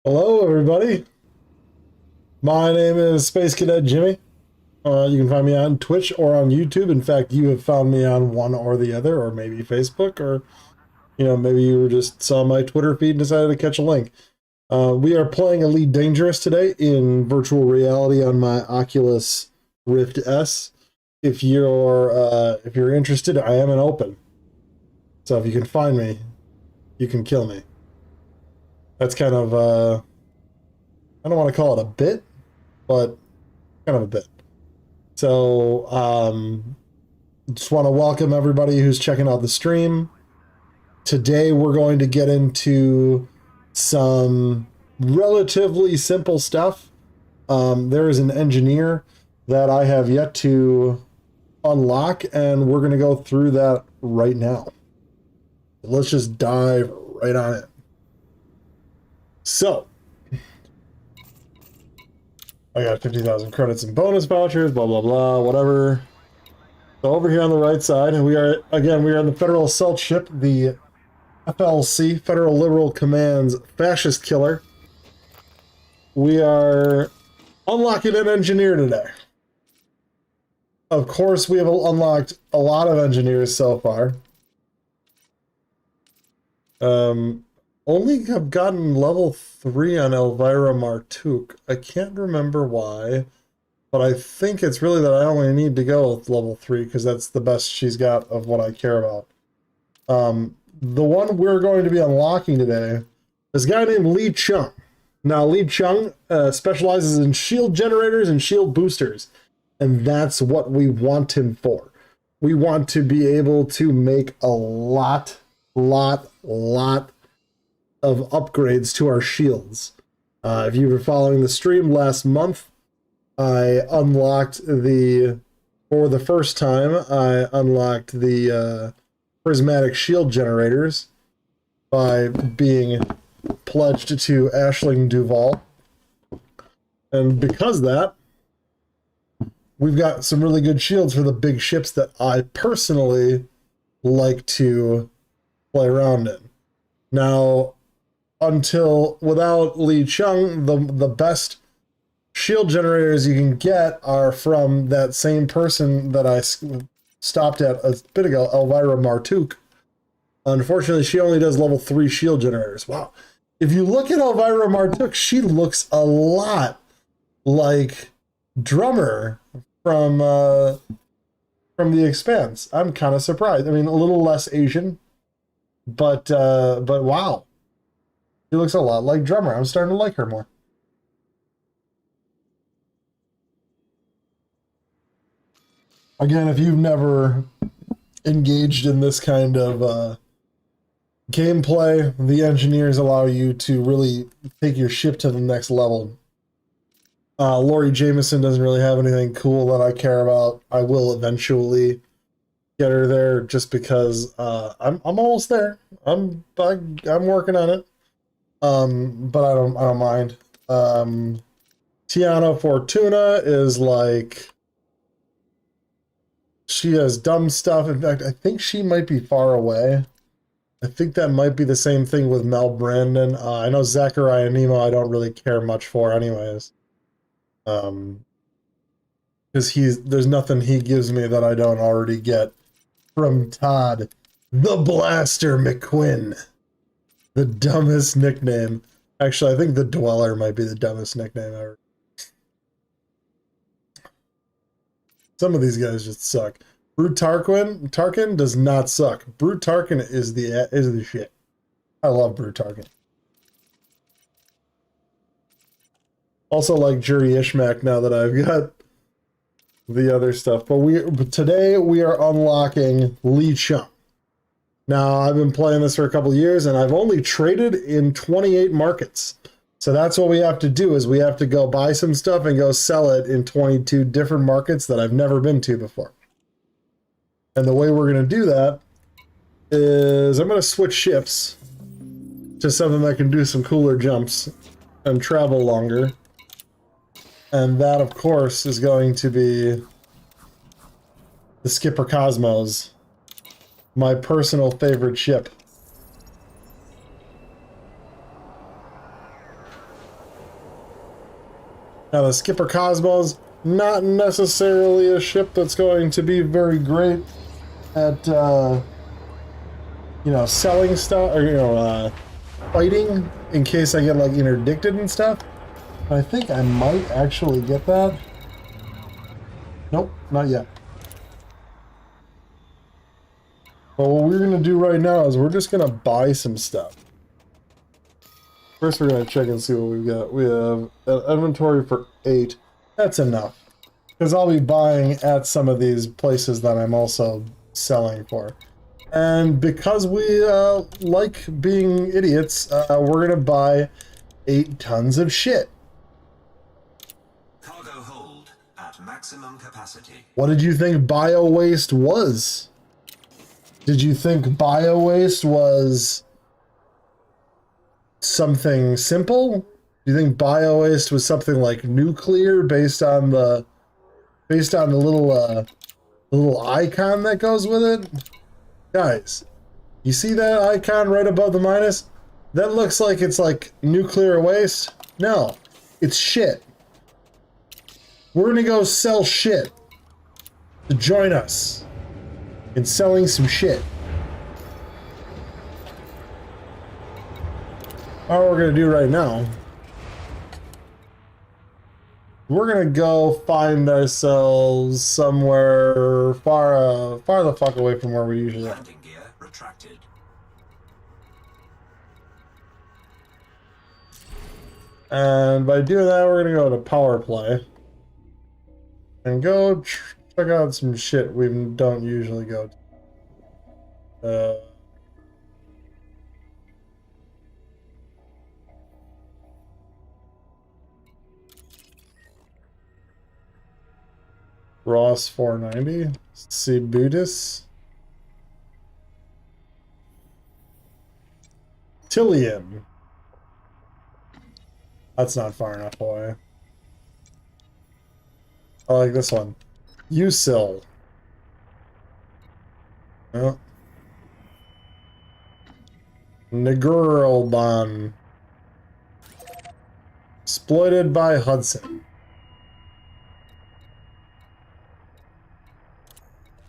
Hello, everybody. My name is Space Cadet Jimmy. You can find me on Twitch or on YouTube. In fact, you have found me on one or the other, or maybe Facebook, or maybe you were just saw my Twitter feed and decided to catch a link. We are playing Elite Dangerous today in virtual reality on my Oculus Rift S. If you're interested, I am an open. So if you can find me, you can kill me. That's kind of I don't want to call it a bit, but kind of a bit. So, just want to welcome everybody who's checking out the stream. Today, we're going to get into some relatively simple stuff. There is an engineer that I have yet to unlock, and we're going to go through that right now. Let's just dive right on it. So, I got 50,000 credits and bonus vouchers, blah, blah, blah, whatever. So over here on the right side, we are in the Federal Assault Ship, the FLC, Federal Liberal Command's Fascist Killer. We are unlocking an engineer today. Of course, we have unlocked a lot of engineers so far. Only have gotten level 3 on Elvira Martuk. I can't remember why, but I think it's really that I only need to go with level 3 because that's the best she's got of what I care about. The one we're going to be unlocking today is a guy named Lee Chung. Now, Lee Chung specializes in shield generators and shield boosters, and that's what we want him for. We want to be able to make a lot of upgrades to our shields. If you were following the stream last month, I unlocked for the first time, I unlocked the prismatic shield generators by being pledged to Aisling Duval. And because of that, we've got some really good shields for the big ships that I personally like to play around in. Now, without Lee Chung, the best shield generators you can get are from that same person that I stopped at a bit ago, Elvira Martuk. Unfortunately, she only does level 3 shield generators. Wow. If you look at Elvira Martuk, she looks a lot like Drummer from The Expanse. I'm kind of surprised. I mean, a little less Asian, but wow. She looks a lot like Drummer. I'm starting to like her more. Again, if you've never engaged in this kind of gameplay, the engineers allow you to really take your ship to the next level. Laurie Jameson doesn't really have anything cool that I care about. I will eventually get her there just because I'm almost there. I'm working on it. But I don't mind. Tiana Fortuna is like, she has dumb stuff. In fact, I think she might be far away. I think that might be the same thing with Mel Brandon. I know Zachariah Nemo I don't really care much for anyways. Because there's nothing he gives me that I don't already get from Todd the Blaster McQuinn. The dumbest nickname. Actually, I think the Dweller might be the dumbest nickname ever. Some of these guys just suck. Brute Tarkin does not suck. Brute Tarkin is the shit. I love Brute Tarkin. Also like Jury Ishmak now that I've got the other stuff. But today we are unlocking Lee Chung. Now, I've been playing this for a couple of years, and I've only traded in 28 markets. So that's what we have to do, is we have to go buy some stuff and go sell it in 22 different markets that I've never been to before. And the way we're going to do that is I'm going to switch ships to something that can do some cooler jumps and travel longer. And that, of course, is going to be the Skipper Cosmos. My personal favorite ship. Now, the Skipper Cosmos, not necessarily a ship that's going to be very great at, selling stuff, or, fighting in case I get, like, interdicted and stuff. I think I might actually get that. Nope, not yet. But what we're going to do right now is we're just going to buy some stuff. First, we're going to check and see what we've got. We have an inventory for 8. That's enough. Because I'll be buying at some of these places that I'm also selling for. And because we like being idiots, we're going to buy 8 tons of shit. Cargo hold at maximum capacity. What did you think bio-waste was? Did you think bio-waste was something simple? Do you think bio waste was something like nuclear based on the little icon that goes with it? Guys, you see that icon right above the minus? That looks like it's like nuclear waste. No, it's shit. We're gonna go sell shit to join us in selling some shit. All we're gonna do right now, we're gonna go find ourselves somewhere far the fuck away from where we usually are. Landing gear retracted. And by doing that, we're gonna go to power play and go check out some shit we don't usually go to. Ross 490, Cibutis, Tillian. That's not far enough away. I like this one. Usil. Oh. Nagurlban. Exploited by Hudson.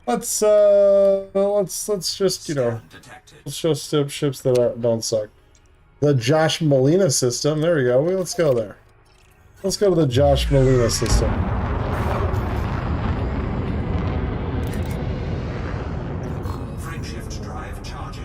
Let's just, you know, let's just ships that don't suck. The Josh Molina system. There we go. Let's go there. Let's go to the Josh Molina system. Frameshift drive charging.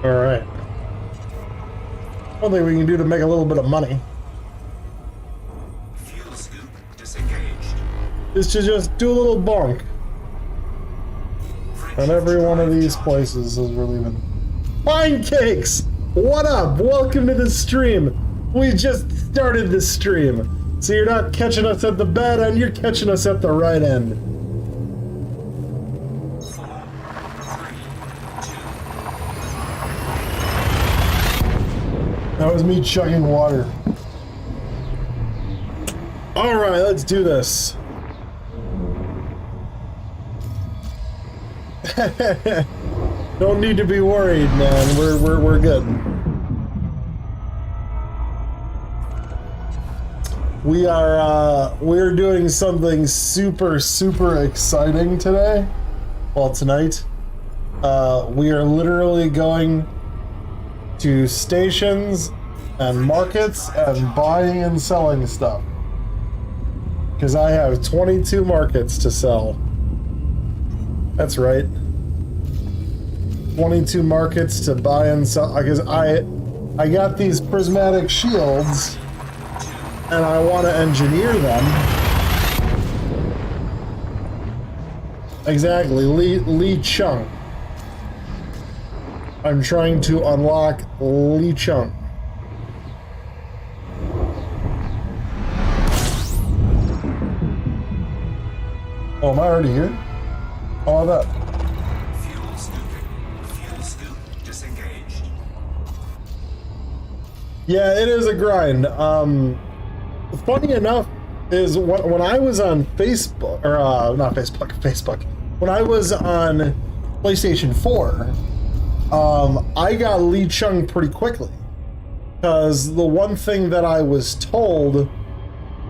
All right. One thing we can do to make a little bit of money Fuel scoop disengaged. is to just do a little bonk on every one of these places as we're leaving. Pine Cakes! What up? Welcome to the stream. We just started the stream. So you're not catching us at the bad end, you're catching us at the right end. 4, 3, 2. That was me chugging water. Alright, let's do this. Don't need to be worried, man. We're good. We're doing something super exciting today. Well, tonight. We are literally going to stations and markets and buying and selling stuff. Because I have 22 markets to sell. That's right. 22 markets to buy and sell. Because I got these prismatic shields and I want to engineer them. Exactly, Lee Chung. I'm trying to unlock Lee Chung. Oh, am I already here? All of that. Fuel scooping. Fuel scoop disengaged. Yeah, it is a grind. Funny enough is when I was on Facebook, or not Facebook. When I was on PlayStation 4, I got Lee Chung pretty quickly. Because the one thing that I was told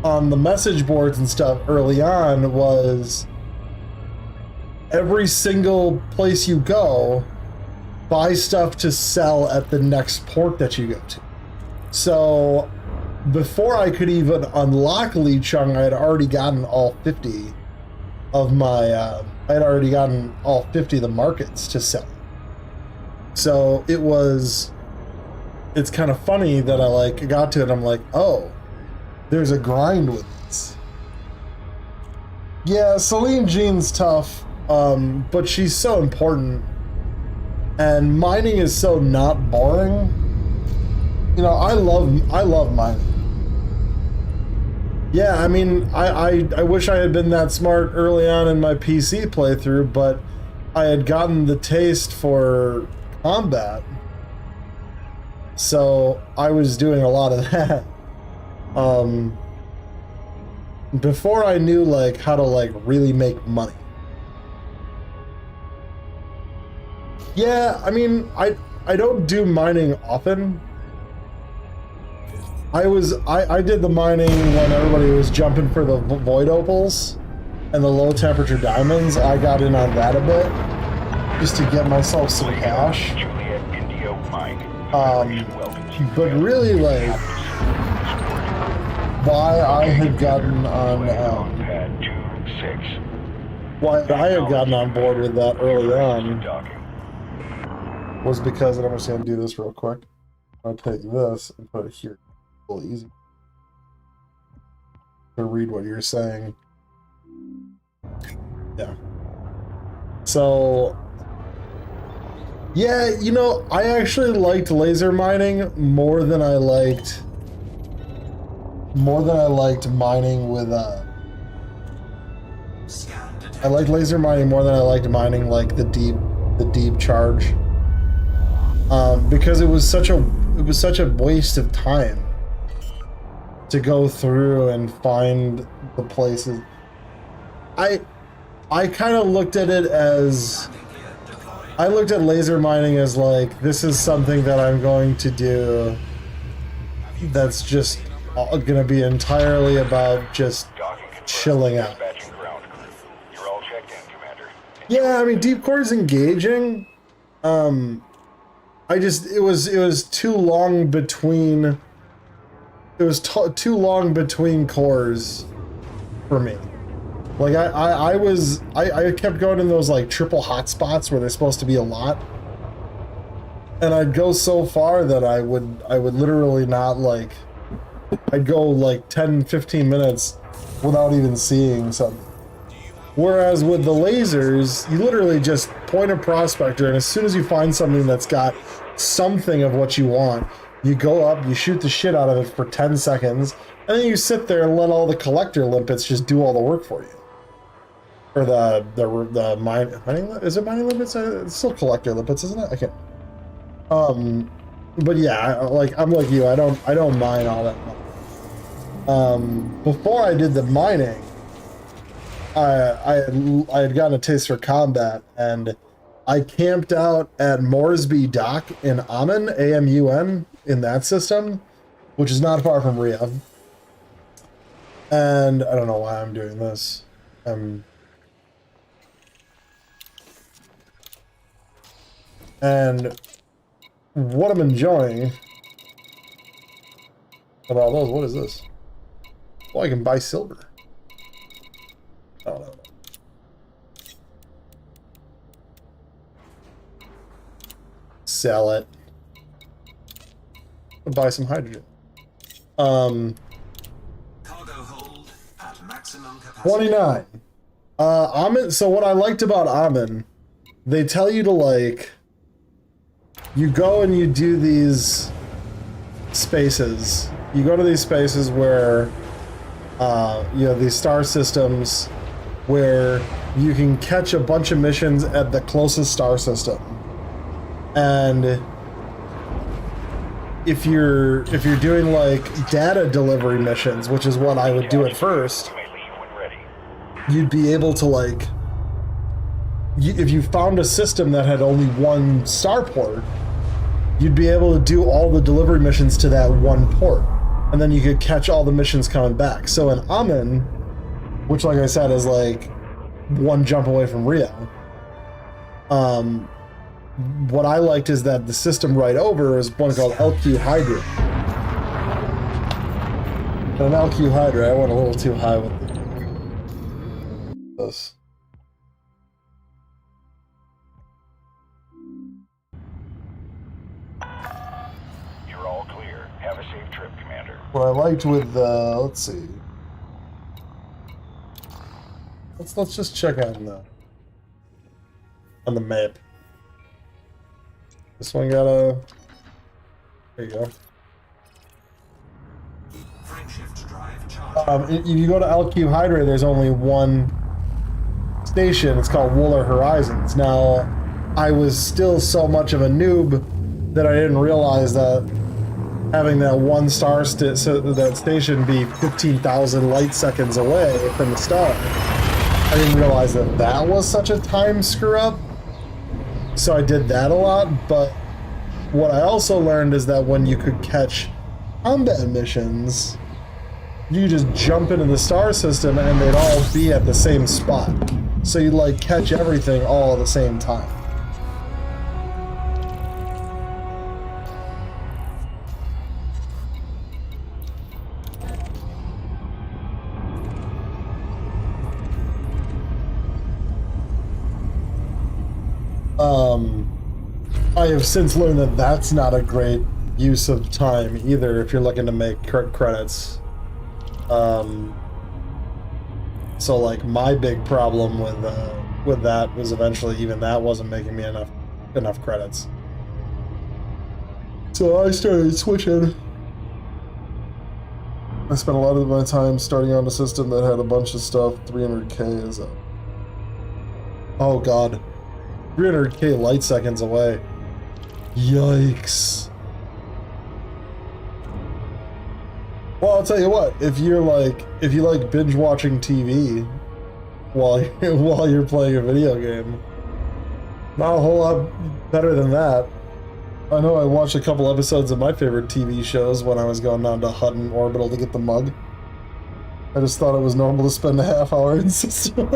on the message boards and stuff early on was every single place you go, buy stuff to sell at the next port that you go to. So before I could even unlock Lee Chung, I had already gotten all 50 of my, I had already gotten all 50 of the markets to sell. So it's kind of funny that I like got to it. I'm like, oh, there's a grind with this. Yeah, Celine Jean's tough, but she's so important. And mining is so not boring. You know, I love mining. Yeah, I mean, I wish I had been that smart early on in my PC playthrough, but I had gotten the taste for combat. So I was doing a lot of that. Before I knew like how to like really make money. Yeah, I mean, I don't do mining often. I did the mining when everybody was jumping for the void opals and the low temperature diamonds. I got in on that a bit just to get myself some cash. But really, like, why I had gotten on board with that early on was because, and I'm just gonna do this real quick. I'll take this and put it here. A little easy to read what you're saying. Yeah. So, yeah, you know, I actually liked laser mining more than I liked mining with I liked laser mining more than I liked mining like the deep charge. Because it was such a waste of time to go through and find the places. I kind of looked at it as, I looked at laser mining as like, this is something that I'm going to do that's just gonna be entirely about just chilling out. Yeah, I mean, deep core is engaging. It was too long between. It was too long between cores for me. Like I kept going in those like triple hotspots where they're supposed to be a lot, and I'd go so far that I would literally not like. I'd go like 10-15 minutes without even seeing something. Whereas with the lasers, you literally just point a prospector, and as soon as you find something that's got something of what you want, you go up, you shoot the shit out of it for 10 seconds, and then you sit there and let all the collector limpets just do all the work for you. Or the mining, is it mining limpets? It's still collector limpets, isn't it? I can't. But yeah, I'm like you. I don't mine all that much. Before I did the mining, I had gotten a taste for combat, and I camped out at Moresby Dock in Amun, AMUN, in that system, which is not far from Ria. And I don't know why I'm doing this. And what I'm enjoying about those, what is this? Well, I can buy silver. I don't know. Sell it. Buy some hydrogen. Cargo hold at maximum capacity. 29. Amun, so what I liked about Amun, they tell you to like, you go and you do these spaces. You go to these spaces where, you know, these star systems where you can catch a bunch of missions at the closest star system. And if you're doing like data delivery missions, which is what I would do at first, you'd be able to like, if you found a system that had only one starport, you'd be able to do all the delivery missions to that one port, and then you could catch all the missions coming back. So in Amun, which like I said is like one jump away from Rio, what I liked is that the system right over is one called LQ Hydra. And an LQ Hydra, I went a little too high with it. this. You're all clear. Have a safe trip, Commander. What I liked with the, let's see. Let's just check on the map. This one got a, there you go. Frameshift drive charged. If you go to LQ Hydra, there's only one station. It's called Wooler Horizons. Now, I was still so much of a noob that I didn't realize that having that one star that station be 15,000 light seconds away from the star. I didn't realize that that was such a time screw up. So I did that a lot, but what I also learned is that when you could catch combat missions, you just jump into the star system and they'd all be at the same spot. So you'd like catch everything all at the same time. I have since learned that that's not a great use of time either if you're looking to make credits. So like my big problem with that was eventually even that wasn't making me enough credits. So I started switching. I spent a lot of my time starting on a system that had a bunch of stuff. 300k is a, oh god, 300k light seconds away. Yikes. Well, I'll tell you what, if you like binge watching TV while you're playing a video game, not a whole lot better than that. I know I watched a couple episodes of my favorite TV shows when I was going down to Hutton Orbital to get the mug. I just thought it was normal to spend a half hour in system.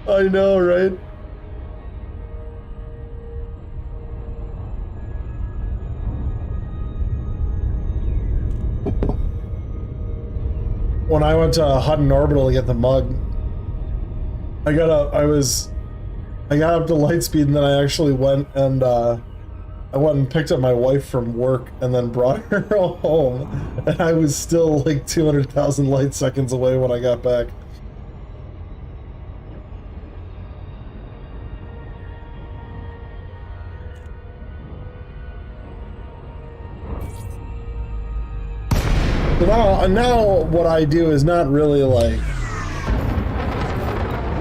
I know, right? When I went to Hutton Orbital to get the mug, I got up to light speed, and then I actually went and picked up my wife from work and then brought her home, and I was still like 200,000 light seconds away when I got back. Now what I do is not really like,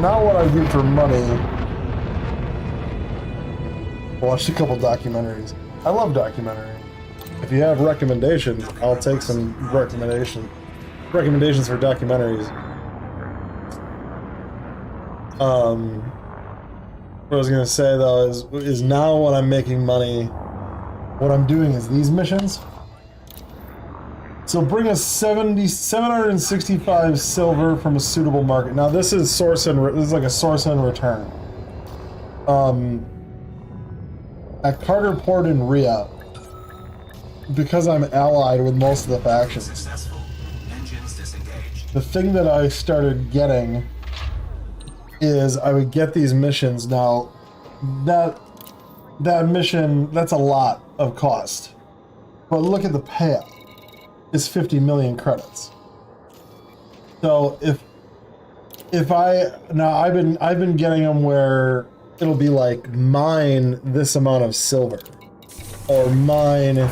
not what I do for money. Watched a couple documentaries. I love documentaries. If you have recommendations, I'll take some recommendations for documentaries. What I was gonna say though is now when I'm making money, what I'm doing is these missions. So bring us 765 silver from a suitable market. Now this is this is like a source and return. At Carter Port in Rhea, because I'm allied with most of the factions, Successful. Engines disengaged. the thing that I started getting is I would get these missions. Now that mission, that's a lot of cost, but look at the payout. Is 50 million credits. So I've been getting them where it'll be like mine this amount of silver or mine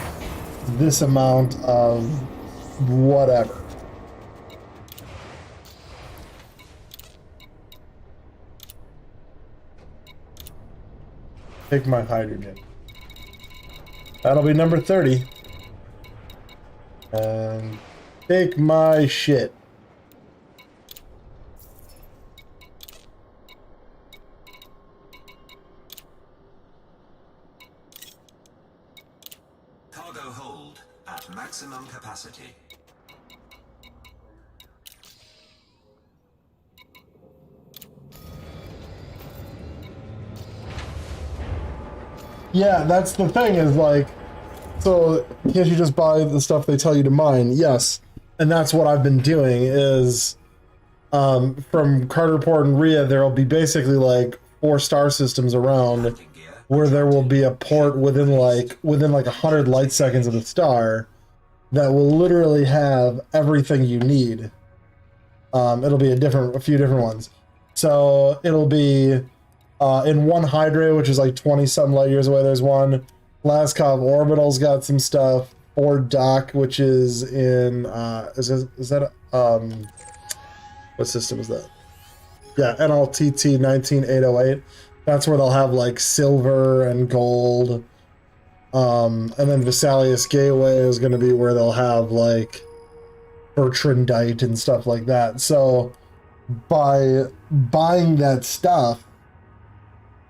this amount of whatever. Take my hydrogen. That'll be number 30. And take my shit. Cargo hold at maximum capacity. Yeah, that's the thing is like, so can't you just buy the stuff they tell you to mine? Yes, and that's what I've been doing is from Carterport and Rhea, there'll be basically like 4 star systems around Landing gear where there will be a port within like 100 light seconds of the star that will literally have everything you need. It'll be a few different ones. So it'll be in one Hydra, which is like 20 something light years away. There's one. Laskov Orbital's got some stuff. Ford Dock, which is in what system is that? Yeah, NLTT 19808. That's where they'll have like silver and gold. And then Vesalius Gateway is going to be where they'll have like Bertrandite and stuff like that. So by buying that stuff,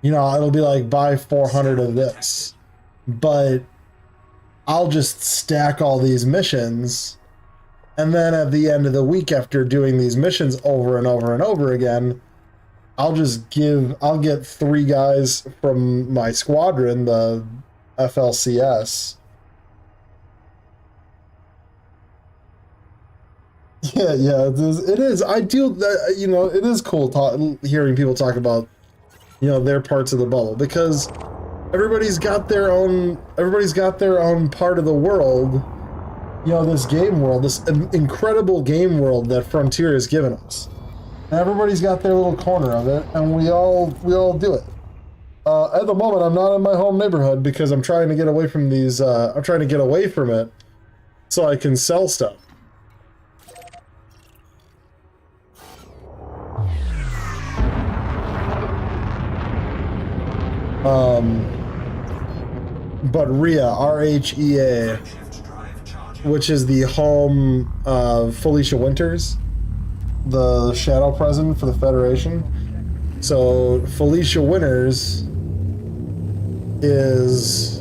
you know, it'll be like buy 400 of this. But I'll just stack all these missions, and then at the end of the week, after doing these missions over and over and over again, I'll get 3 guys from my squadron, the FLCS. Yeah, it is. I do, you know, it is cool hearing people talk about, you know, their parts of the bubble, because everybody's got their own part of the world, you know, this game world, this incredible game world that Frontier has given us. And everybody's got their little corner of it, and we all do it. At the moment, I'm not in my home neighborhood because I'm trying to get away from these, I'm trying to get away from it so I can sell stuff. But Rhea, RHEA, which is the home of Felicia Winters, the shadow president for the Federation. So Felicia Winters is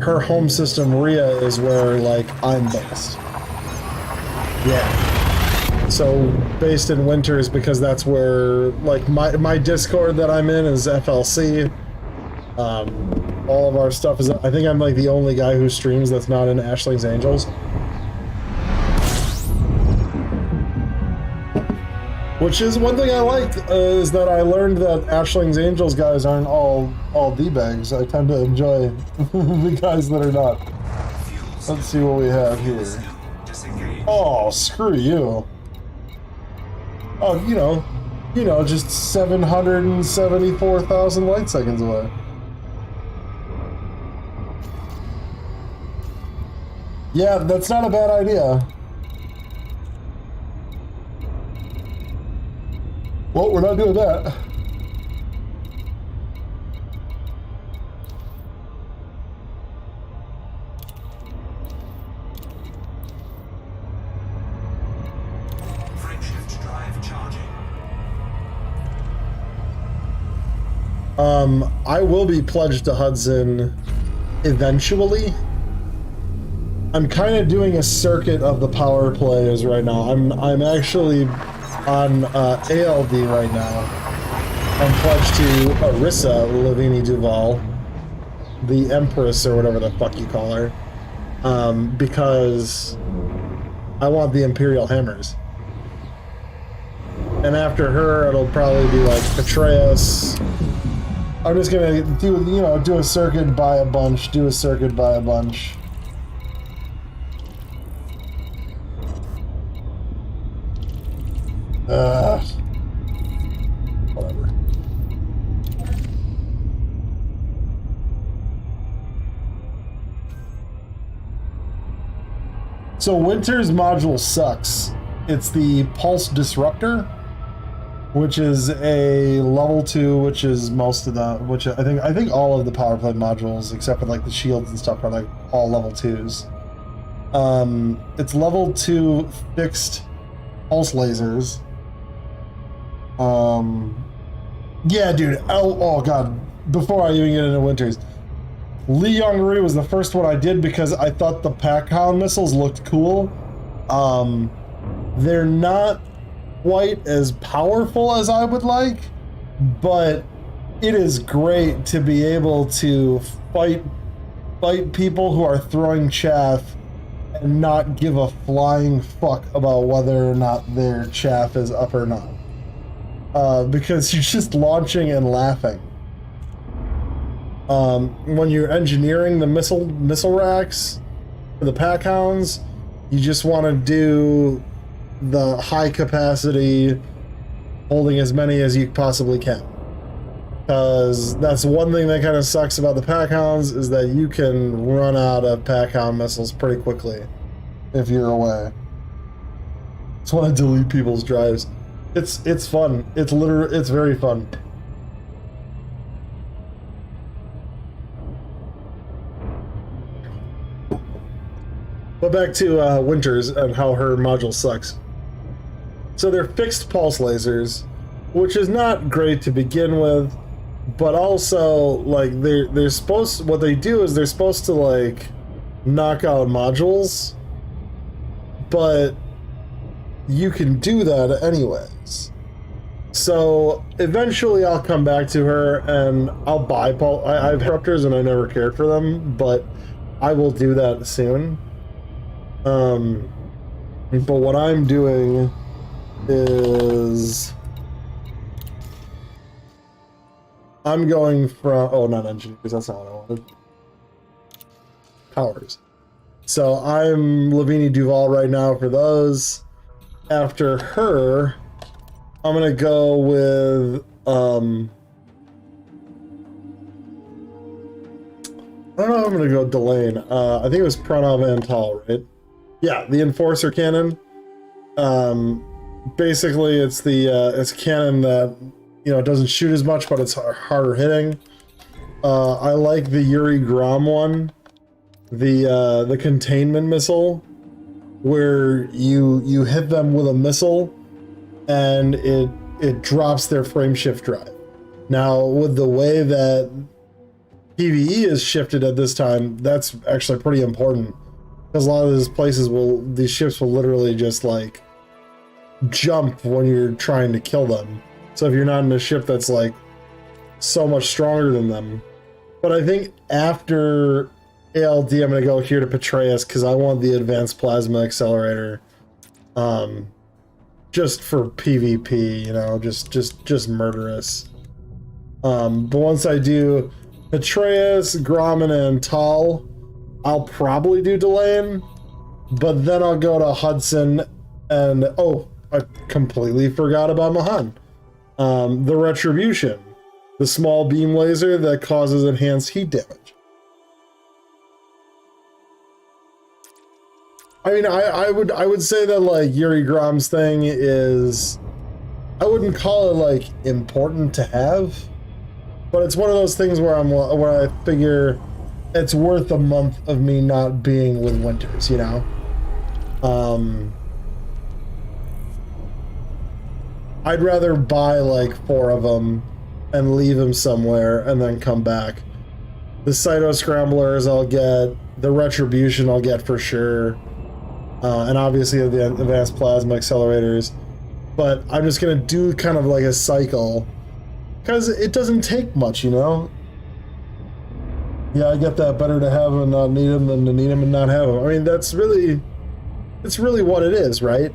her home system. Rhea is where like I'm based. Yeah. So based in Winters because that's where like my Discord that I'm in is FLC. All of our stuff is, I think I'm like the only guy who streams that's not in Ashling's Angels. Which is one thing I like, is that I learned that Ashling's Angels guys aren't all D-bags. I tend to enjoy the guys that are not. Let's see what we have here. Oh, screw you. Oh, you know, just 774,000 light seconds away. Yeah, that's not a bad idea. Well, we're not doing that. Frameshift drive charging. I will be pledged to Hudson eventually. I'm kind of doing a circuit of the power players right now. I'm actually on ALD right now. I'm pledged to Arissa Lavini Duval, the Empress or whatever the fuck you call her, because I want the Imperial Hammers. And after her, it'll probably be like Atreus. I'm just gonna do a circuit, buy a bunch, do a circuit, buy a bunch. Whatever. So Winter's module sucks. It's the Pulse Disruptor, which is a level 2, which is most of the, which I think all of the power play modules, except for like the shields and stuff, are like all level 2s. It's level 2 fixed pulse lasers. Yeah, dude. Oh god. Before I even get into Winters, Li Yongri was the first one I did because I thought the Pac-Hound missiles looked cool. They're not quite as powerful as I would like, but it is great to be able to fight people who are throwing chaff and not give a flying fuck about whether or not their chaff is up or not. Because you're just launching and laughing. When you're engineering the missile racks for the pack hounds, you just want to do the high capacity, holding as many as you possibly can. Because that's one thing that kind of sucks about the pack hounds, is that you can run out of pack hound missiles pretty quickly if you're away. Just want to delete people's drives. It's fun. It's very fun. But back to Winters and how her module sucks. So they're fixed pulse lasers, which is not great to begin with, but also like they're supposed, what they do is they're supposed to like knock out modules, but you can do that anyways. So eventually I'll come back to her and I'll buy I have disruptors and I never cared for them, but I will do that soon. But what I'm doing is I'm going from, oh, not engineers, that's not what I wanted. Powers. So I'm Lavinie Duval right now for those. After her, I'm gonna go with I don't know if I'm gonna go Delane. I think it was Pranav Antal, right? Yeah, the Enforcer cannon. Basically it's the it's a cannon that, you know, it doesn't shoot as much, but it's harder hitting. I like the Yuri Grom one, the containment missile, where you hit them with a missile and it drops their frame shift drive. Now with the way that PvE is shifted at this time, that's actually pretty important, because a lot of these places these ships will literally just like jump when you're trying to kill them. So if you're not in a ship that's like so much stronger than them. But I think after ALD, I'm gonna go here to Petraeus because I want the advanced plasma accelerator. Just for PvP, you know, just murderous. But once I do Petraeus, Grommen, and Tal, I'll probably do Delane, but then I'll go to Hudson and, oh, I completely forgot about Mahan. The Retribution, the small beam laser that causes enhanced heat damage. I mean, I would say that like Yuri Grom's thing is, I wouldn't call it like important to have, but it's one of those things where I figure it's worth a month of me not being with Winters, you know? I'd rather buy like 4 of them and leave them somewhere and then come back. The Cyto Scramblers I'll get, the Retribution I'll get for sure, and obviously the advanced plasma accelerators. But I'm just gonna do kind of like a cycle, because it doesn't take much, you know? Yeah, I get that. Better to have them and not need them than to need them and not have them. I mean, it's really what it is, right?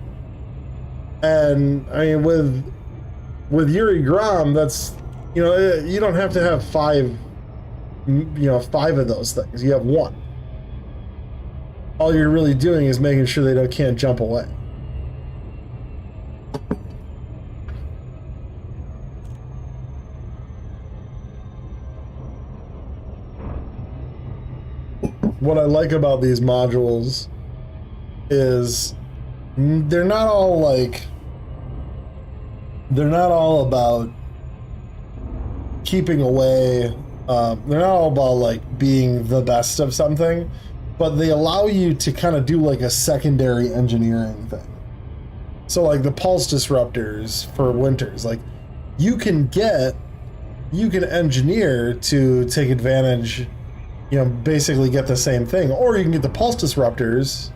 And I mean, with Yuri Grom, that's, you know, you don't have to have 5 of those things. You have 1. All you're really doing is making sure they can't jump away. What I like about these modules is they're not all about keeping away. They're not all about like being the best of something, but they allow you to kind of do like a secondary engineering thing. So like the pulse disruptors for Winters, like you can engineer to take advantage, you know, basically get the same thing, or you can get the pulse disruptors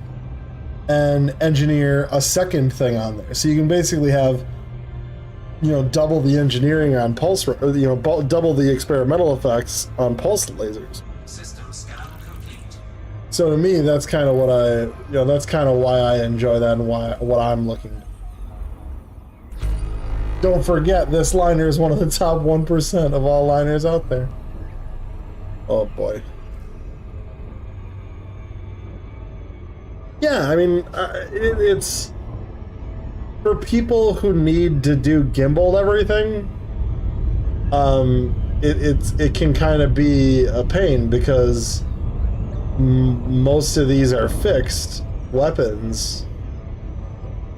and engineer a second thing on there. So you can basically have, you know, double the engineering on pulse, or, you know, double the experimental effects on pulse lasers. System scan complete. So to me, that's kind of what that's kind of why I enjoy that and what I'm looking. Don't forget, this liner is one of the top 1% of all liners out there. Oh boy. Yeah, I mean, it's for people who need to do gimbal everything. It can kind of be a pain because most of these are fixed weapons,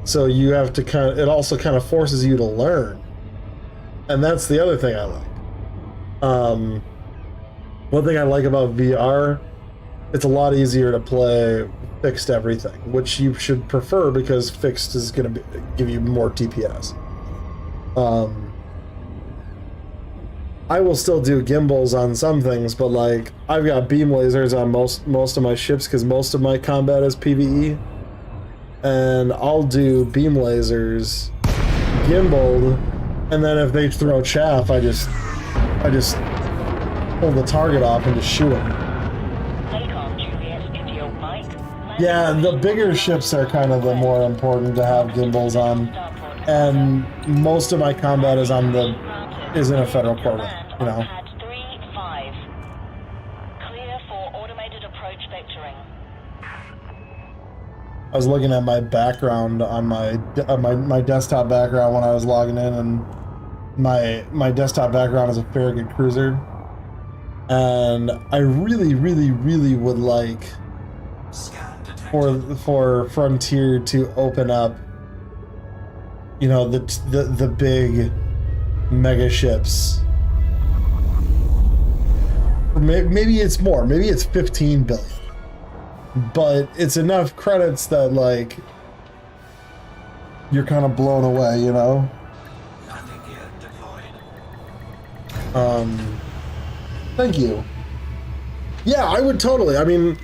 so you have to it also kind of forces you to learn, and that's the other thing I like. One thing I like about VR, it's a lot easier to play fixed everything, which you should prefer because fixed is going to give you more DPS. I will still do gimbals on some things, but like I've got beam lasers on most of my ships because most of my combat is PvE, and I'll do beam lasers gimbaled, and then if they throw chaff, I just pull the target off and just shoot them. Yeah, the bigger ships are kind of the more important to have gimbals on, and most of my combat is in a federal corvette, you know. Clear for automated approach vectoring. I was looking at my background on my desktop background when I was logging in, and my desktop background is a Farragut cruiser, and I really would like for Frontier to open up, you know, the big mega ships. Maybe it's more, maybe it's 15 billion, but it's enough credits that like you're kind of blown away, you know. Thank you. Yeah, I would totally. I mean,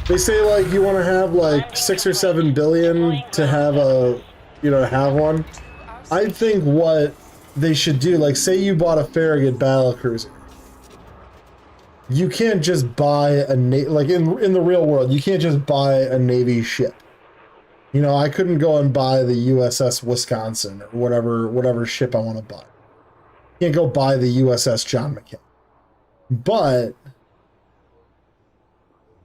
they say like you want to have like 6 or 7 billion to have have one. I think what they should do, like say you bought a Farragut battlecruiser, you can't just buy like in the real world, you can't just buy a Navy ship. You know, I couldn't go and buy the USS Wisconsin or whatever ship I want to buy. Can't go buy the USS John McCain. But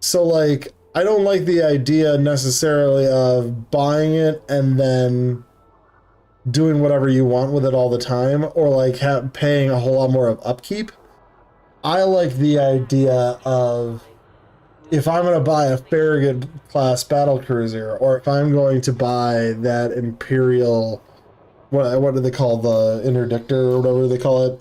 so like I don't like the idea necessarily of buying it and then doing whatever you want with it all the time, or like paying a whole lot more of upkeep. I like the idea of, if I'm going to buy a Farragut class battlecruiser, or if I'm going to buy that Imperial, what do they call the interdictor or whatever they call it?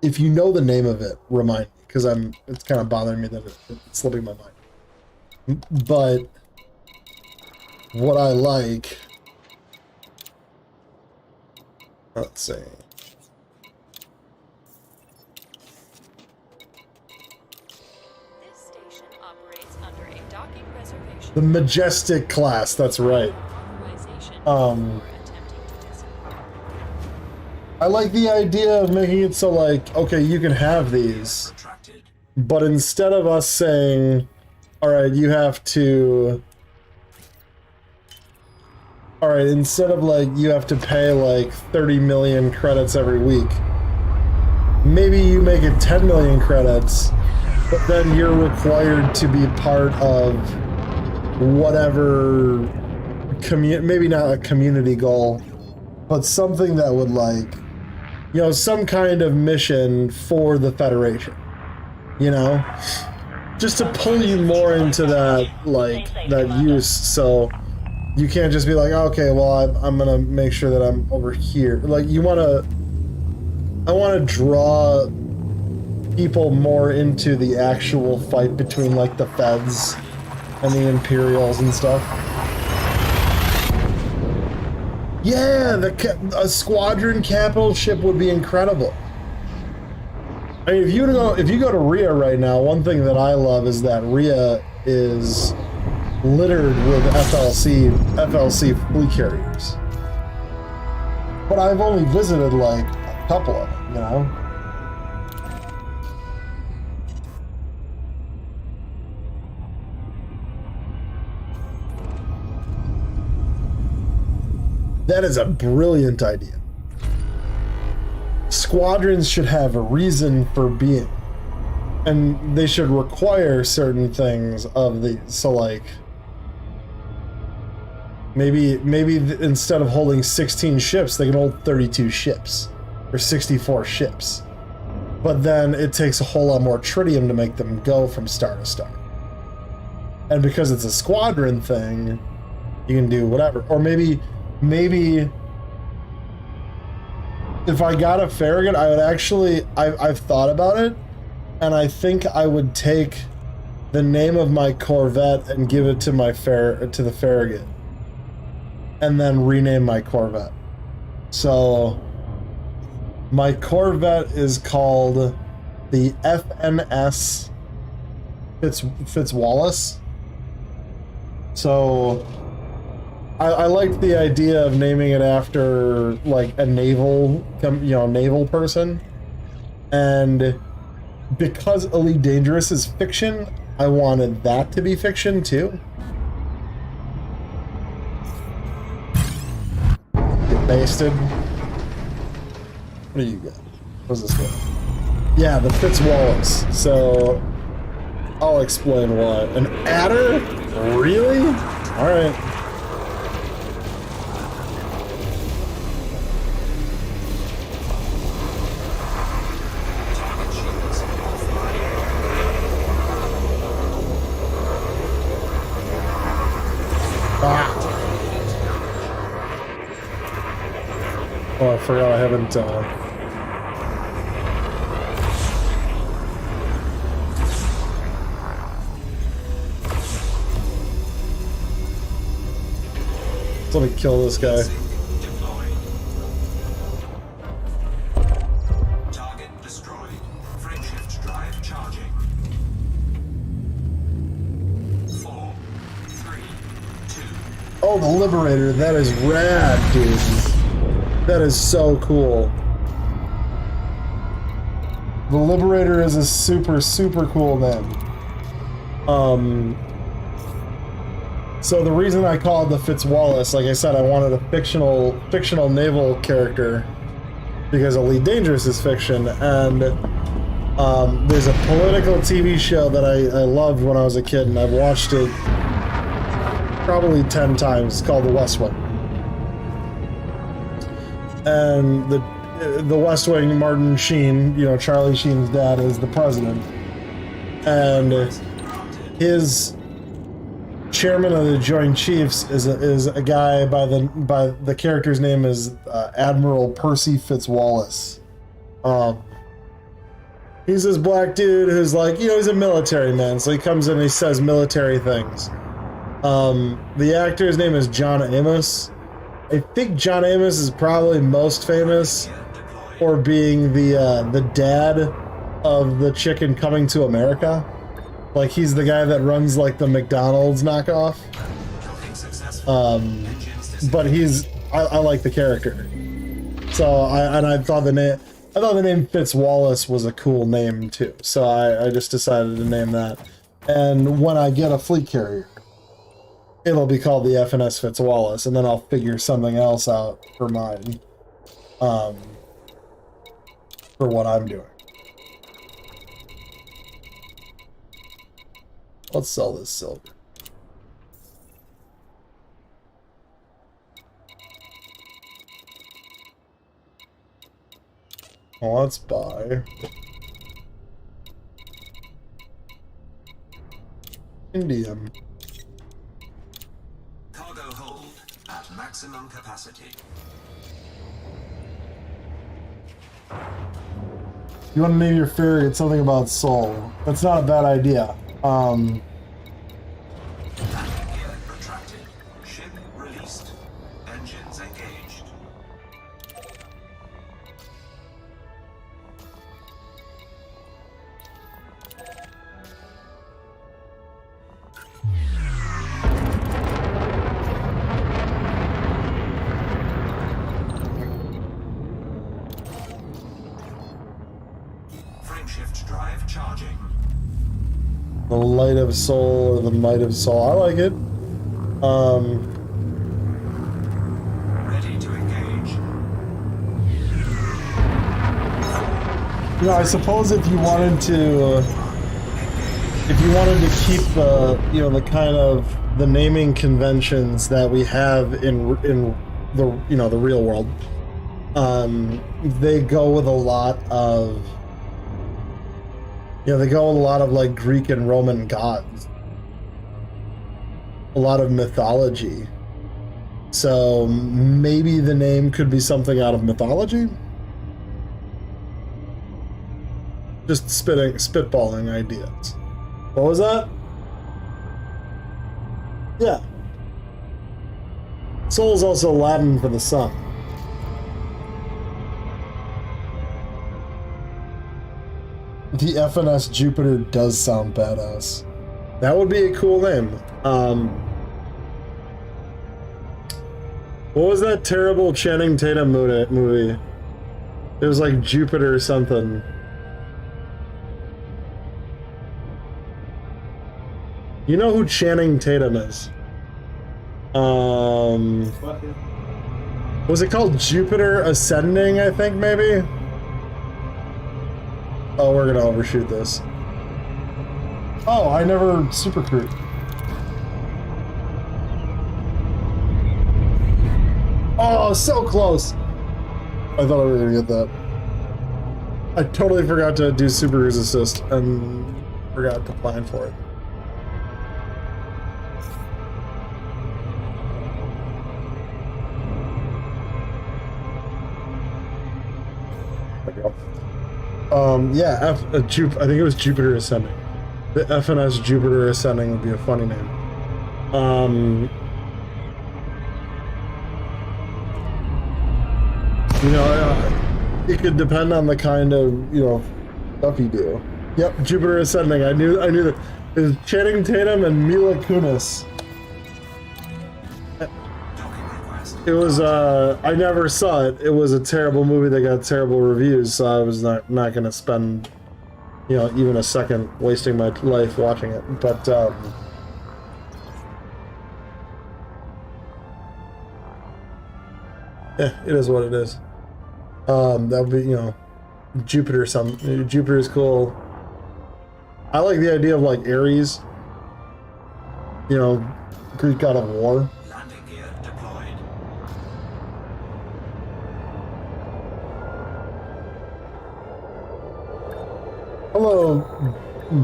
If you know the name of it, remind me, because it's kind of bothering me that it's slipping my mind. But what I like, let's see. The Majestic class, that's right. I like the idea of making it so like, okay, you can have these, but instead of us saying, alright, you have to, alright, instead of like, you have to pay like 30 million credits every week, maybe you make it 10 million credits, but then you're required to be part of whatever maybe not a community goal, but something that would like, you know, some kind of mission for the Federation, you know, just to pull you more into that, like, that use, so you can't just be like, okay, well, I'm gonna make sure that I'm over here. Like, I want to draw people more into the actual fight between, like, the Feds and the Imperials and stuff. Yeah, a squadron capital ship would be incredible. I mean, if you go to Rhea right now, one thing that I love is that Rhea is littered with FLC fleet carriers. But I've only visited like a couple of them, you know? That is a brilliant idea. Squadrons should have a reason for being. And they should require certain things of the... So, like... Maybe instead of holding 16 ships, they can hold 32 ships. Or 64 ships. But then it takes a whole lot more tritium to make them go from star to star. And because it's a squadron thing, you can do whatever. Or maybe if I got a Farragut, I would actually... I've thought about it, and I think I would take the name of my Corvette and give it to my to the Farragut. And then rename my Corvette. So my Corvette is called the FNS Fitzwallace. So I liked the idea of naming it after like a naval, naval person. And because Elite Dangerous is fiction, I wanted that to be fiction too. Basted. What do you got? What's this one? Yeah, the Fitzwallace. So I'll explain why. An adder? Really? Alright. Oh, I forgot I haven't, Let me kill this guy. Target destroyed. Frameshift drive charging. 4, 3, 2. Oh, the Liberator. That is rad, dude. That is so cool. The Liberator is a super, super cool name. So the reason I called the Fitzwallace, like I said, I wanted a fictional naval character because Elite Dangerous is fiction, and there's a political TV show that I loved when I was a kid, and I've watched it probably 10 times. It's called The West Wing. And the West Wing, Martin Sheen, Charlie Sheen's dad, is the president, and his chairman of the Joint Chiefs is a guy by the character's name is Admiral Percy Fitzwallace. He's this black dude who's like, he's a military man, so he comes in and he says military things. The actor's name is John Amos. I think John Amos is probably most famous for being the dad of the chicken Coming to America. Like, he's the guy that runs like the McDonald's knockoff. But I like the character. So I thought the name Fitzwallace was a cool name too. So I just decided to name that. And when I get a fleet carrier, it'll be called the FNS Fitzwallace, and then I'll figure something else out for mine. For what I'm doing. Let's sell this silver. Well, let's buy indium. Cargo hold at maximum capacity. You want to name your Farragut something about soul. That's not a bad idea. Landing gear retracted. Ship released. Engines engaged. Frameshift drive charging. The light of soul or the might of soul. I like it. Ready to You know, I suppose if you wanted to, keep the, you know, the kind of the naming conventions that we have in the, you know, the real world, they go with a lot of, you know, they go with a lot of like Greek and Roman gods, a lot of mythology. So maybe the name could be something out of mythology. Just spitballing ideas. What was that? Yeah. Sol is also Latin for the sun. The FNS Jupiter does sound badass. That would be a cool name. What was that terrible Channing Tatum movie? It was like Jupiter or something. You know who Channing Tatum is? Was it called Jupiter Ascending, I think, maybe? Oh, we're gonna overshoot this. Oh, I never super cruise. Oh, so close! I thought I was gonna get that. I totally forgot to do super cruise assist and forgot to plan for it. Yeah, I think it was Jupiter Ascending. The FNS Jupiter Ascending would be a funny name. You know, it could depend on the kind of, you know, stuff you do. Yep, Jupiter Ascending. I knew that. It was Channing Tatum and Mila Kunis. It was, I never saw it. It was a terrible movie that got terrible reviews, so I was not gonna spend, you know, even a second wasting my life watching it. But, yeah, it is what it is. That would be, you know, Jupiter's cool. I like the idea of, like, Ares. You know, Greek god of war. Hello,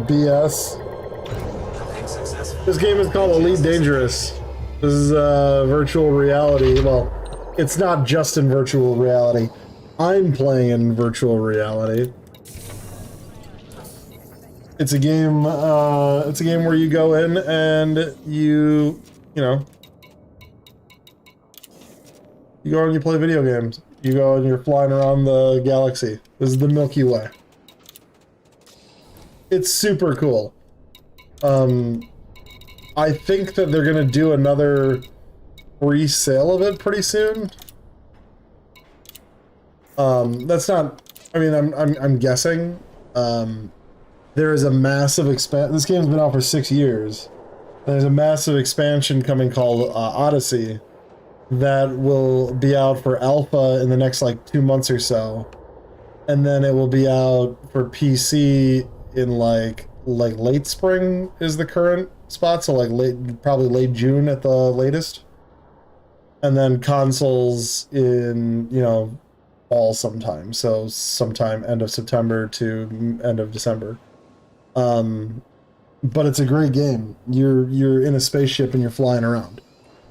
BS. This game is called Elite Dangerous. This is virtual reality. Well, it's not just in virtual reality. I'm playing in virtual reality. It's a game. It's a game where you go in and you know, you go and you play video games. You go and you're flying around the galaxy. This is the Milky Way. It's super cool. I think that they're gonna do another free sale of it pretty soon. That's not. I mean, I'm guessing. There is a massive expansion. This game's been out for 6 years. There's a massive expansion coming called Odyssey that will be out for alpha in the next like 2 months or so, and then it will be out for PC in like late spring is the current spot, so like probably late June at the latest, and then consoles in, you know, fall sometime, so sometime end of September to end of December. But it's a great game. You're in a spaceship and you're flying around,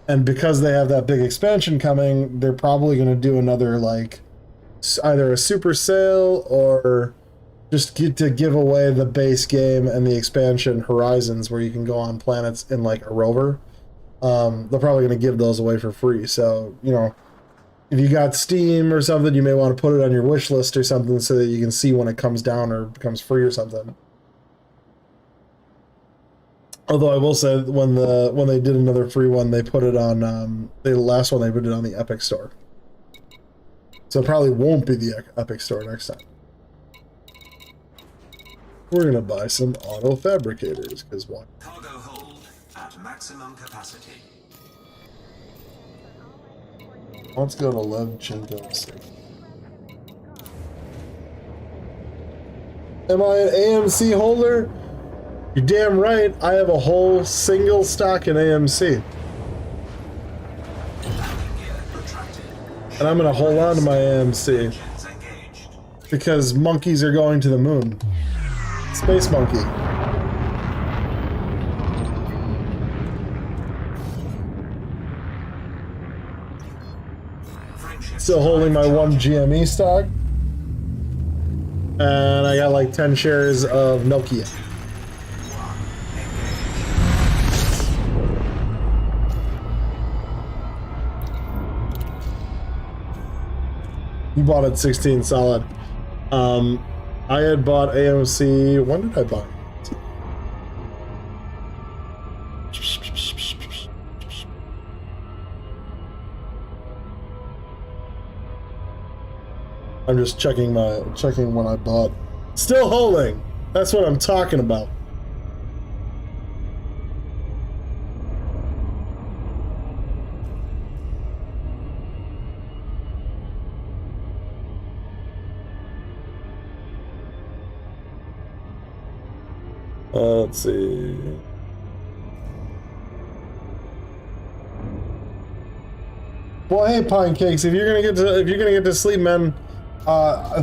and because they have that big expansion coming, they're probably going to do another like either a super sale or just to give away the base game and the expansion Horizons, where you can go on planets in like a rover. They're probably going to give those away for free. So, you know, if you got Steam or something, you may want to put it on your wish list or something so that you can see when it comes down or becomes free or something. Although I will say when they did another free one, they put it on the last one they put it on the Epic Store. So it probably won't be the Epic Store next time. We're gonna buy some auto fabricators, because why? Cargo hold at maximum capacity. Let's go to Levchenko's. Am I an AMC holder? You're damn right. I have a whole single stock in AMC. And I'm gonna hold on to my AMC. Because monkeys are going to the moon. Space monkey. Still holding my one GME stock. And I got like 10 shares of Nokia. You bought it 16 solid. I had bought AMC. When did I buy it? I'm just checking when I bought. Still holding. That's what I'm talking about. Let's see. Well, hey, Pine Cakes, if you're gonna get to sleep, man.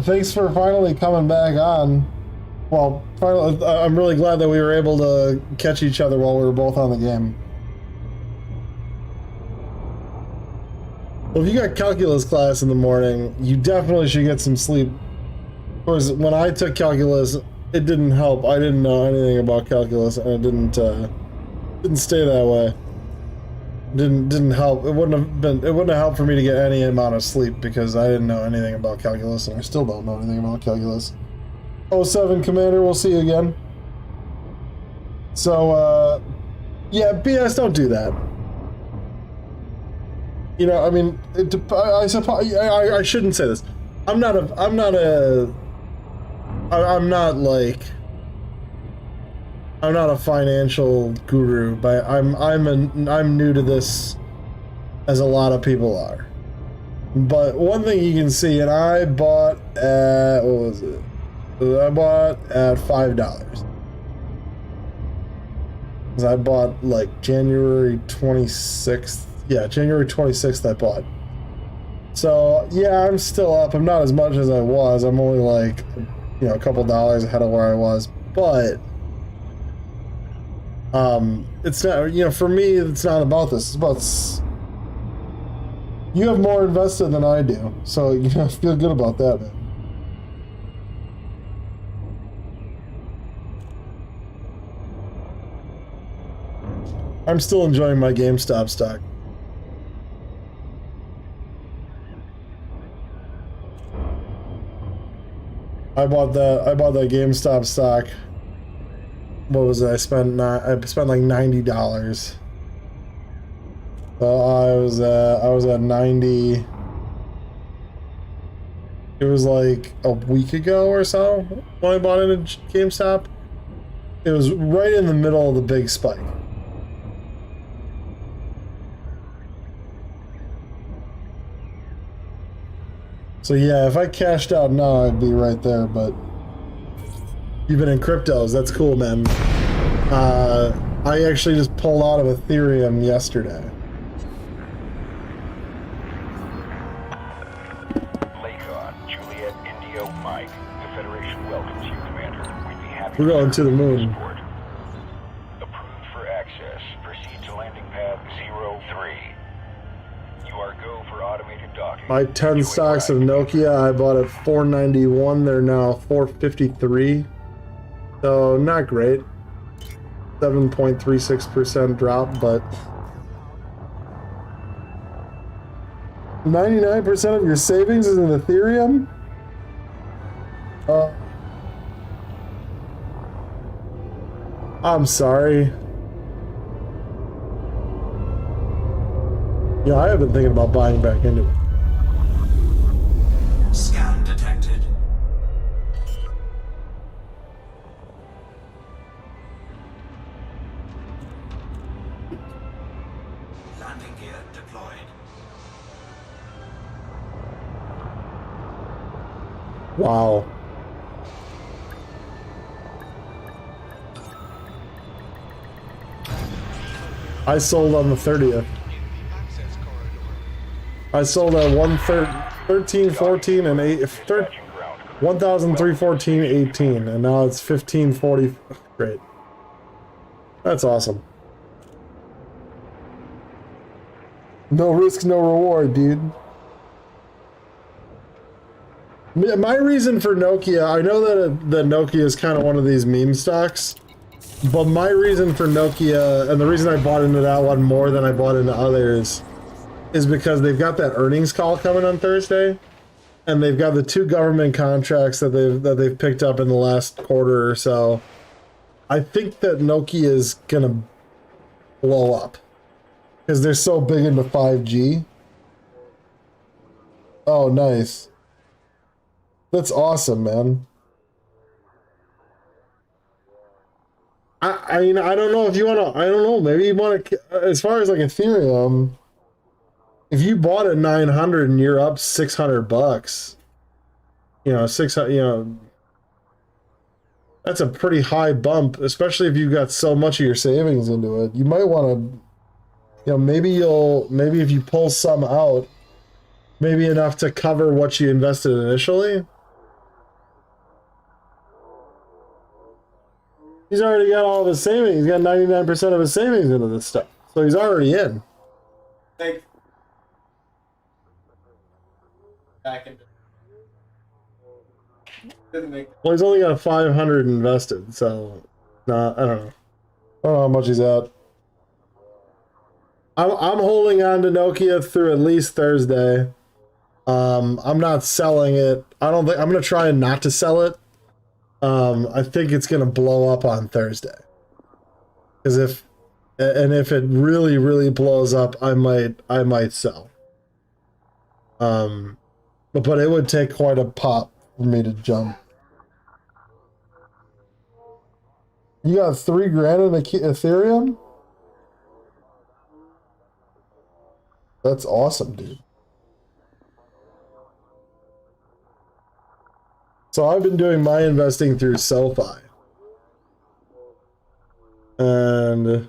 Thanks for finally coming back on. Well, finally, I'm really glad that we were able to catch each other while we were both on the game. Well, if you got calculus class in the morning, you definitely should get some sleep. Of course, when I took calculus, it didn't help. I didn't know anything about calculus, and it didn't stay that way. Didn't help. It wouldn't have helped for me to get any amount of sleep because I didn't know anything about calculus, and I still don't know anything about calculus. 07 Commander, we'll see you again. So, yeah, BS, don't do that. You know, I mean, I suppose I shouldn't say this. I'm not a financial guru, but I'm new to this, as a lot of people are. But one thing you can see, and I bought at, what was it? I bought at $5. Because I bought like January 26th. Yeah, January 26th I bought. So yeah, I'm still up. I'm not as much as I was. I'm only like, you know, a couple dollars ahead of where I was. But it's not, you know, for me, it's not about this. It's about, you have more invested than I do, so you know, I feel good about that, man. I'm still enjoying my GameStop stock. I bought that GameStop stock. What was it? I spent like $90. So I was at 90. It was like a week ago or so when I bought it at GameStop. It was right in the middle of the big spike. So yeah, if I cashed out now, I'd be right there, but you've been in cryptos. That's cool, man. I actually just pulled out of Ethereum yesterday. LEGGO, Juliet, Indio, Mike. The Federation welcomes you, Commander. We'd be happy We're going to the moon. support. Approved for access. Proceed to landing pad 03. You are go for automated docking. My 10 stocks of Nokia, I bought at $491. They're now $453. So not great. 7.36% drop, but 99% of your savings is in Ethereum? I'm sorry. Yeah, I have been thinking about buying back into it. Scan detected. Landing gear deployed. Wow. I sold on the 30th. I sold at 13, 14, and 8. 1,314, 18, and now it's 1540. Great. That's awesome. No risk, no reward, dude. My reason for Nokia, I know that Nokia is kind of one of these meme stocks, but my reason for Nokia, and the reason I bought into that one more than I bought into others, is because they've got that earnings call coming on Thursday, and they've got the 2 government contracts that they've picked up in the last quarter or so. I think that Nokia is gonna blow up because they're so big into 5G. Oh, nice. That's awesome, man. I mean, I don't know if you want to, I don't know, maybe you want to, as far as like Ethereum, if you bought at 900 and you're up 600 bucks, you know, 600, you know, that's a pretty high bump, especially if you got so much of your savings into it. You might want to, you know, maybe if you pull some out, maybe enough to cover what you invested initially. He's already got all of his savings. He's got 99% of his savings into this stuff. So he's already in. Thanks. Back into. Doesn't make. Well, he's only got 500 invested, so I don't know. I don't know how much he's at. I'm holding on to Nokia through at least Thursday. I'm not selling it. I don't think I'm gonna try not to sell it. I think it's gonna blow up on Thursday. Because if it really blows up, I might sell. But it would take quite a pop for me to jump. You got $3 grand in Ethereum? That's awesome, dude. So I've been doing my investing through SoFi. And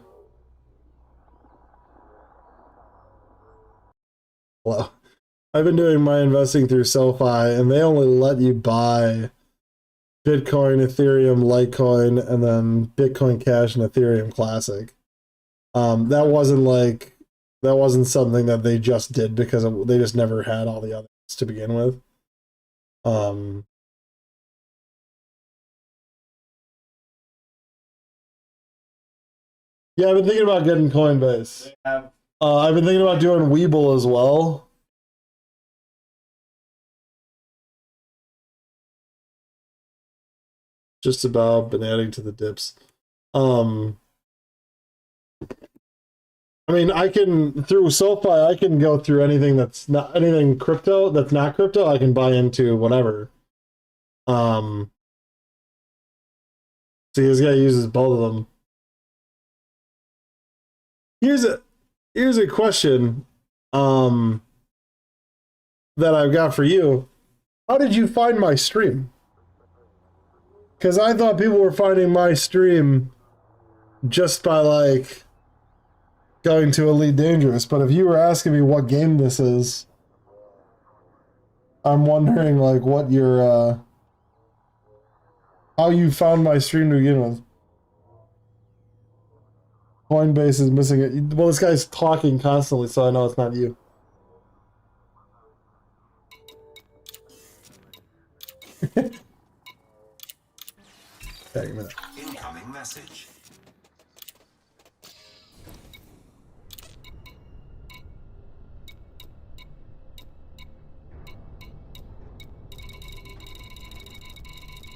well, I've been doing my investing through SoFi, and they only let you buy Bitcoin, Ethereum, Litecoin, and then Bitcoin Cash and Ethereum Classic. That wasn't something that they just did because they just never had all the others to begin with. Yeah, I've been thinking about getting Coinbase. I've been thinking about doing Webull as well. Just about been adding to the dips. I mean, I can, through SoFi, I can go through anything that's not anything crypto that's not crypto. I can buy into whatever. So this guy uses both of them. Here's a question that I've got for you. How did you find my stream? Because I thought people were finding my stream just by like going to Elite Dangerous, but if you were asking me what game this is, I'm wondering like what your how you found my stream to begin with. Coinbase is missing it. Well, this guy's talking constantly, so I know it's not you. Hang a minute. Incoming message.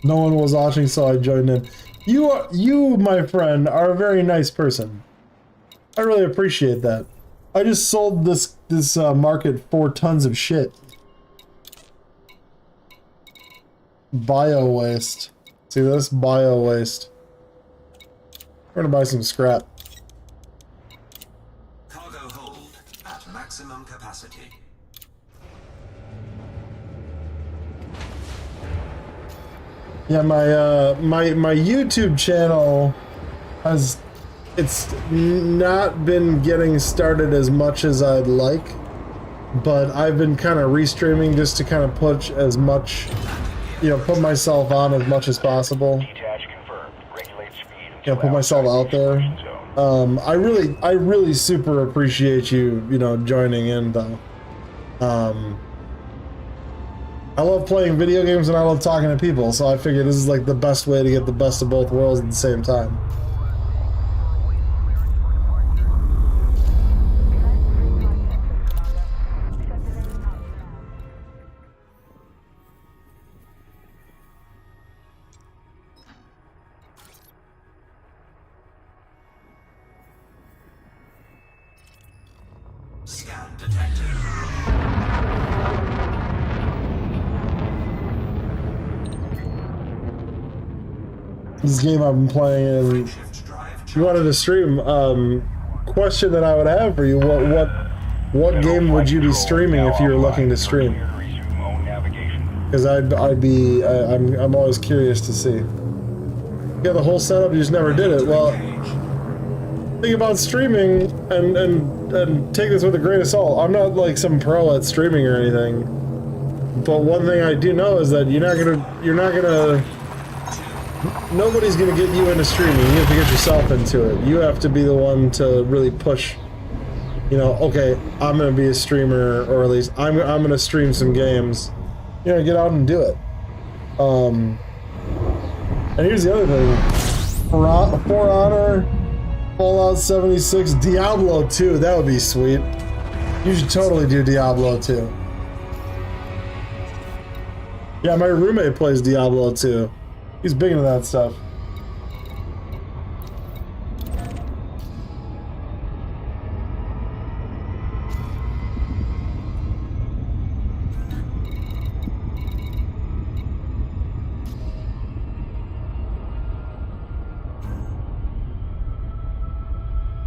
No one was watching, so I joined in. You, my friend, are a very nice person. I really appreciate that. I just sold this market 4 tons of shit. Bio waste. See this? Bio waste. We're gonna buy some scrap. Cargo hold at maximum capacity. Yeah, my YouTube channel has it's not been getting started as much as I'd like, but I've been kind of restreaming just to kind of push as much, you know, put myself on as much as possible. Detach confirmed. Regulate speed You know, until put myself outside out there. exclusion zone. I really super appreciate you, you know, joining in though. I love playing video games and I love talking to people, so I figured this is like the best way to get the best of both worlds at the same time. Scan detected. This game I've been playing and Shift drive. you wanted to stream. Question that I would have for you: what game would you be streaming if you were looking to stream? Resume own navigation. Because I'm always curious to see. Yeah, the whole setup, you just never did it. Well, think about streaming and take this with a grain of salt. I'm not like some pro at streaming or anything, but one thing I do know is that nobody's gonna get you into streaming. You have to get yourself into it. You have to be the one to really push. You know, okay, I'm gonna be a streamer, or at least I'm gonna stream some games. You know, get out and do it. And here's the other thing: For Honor, Fallout 76, Diablo 2. That would be sweet. You should totally do Diablo 2. Yeah, my roommate plays Diablo 2. He's big into that stuff.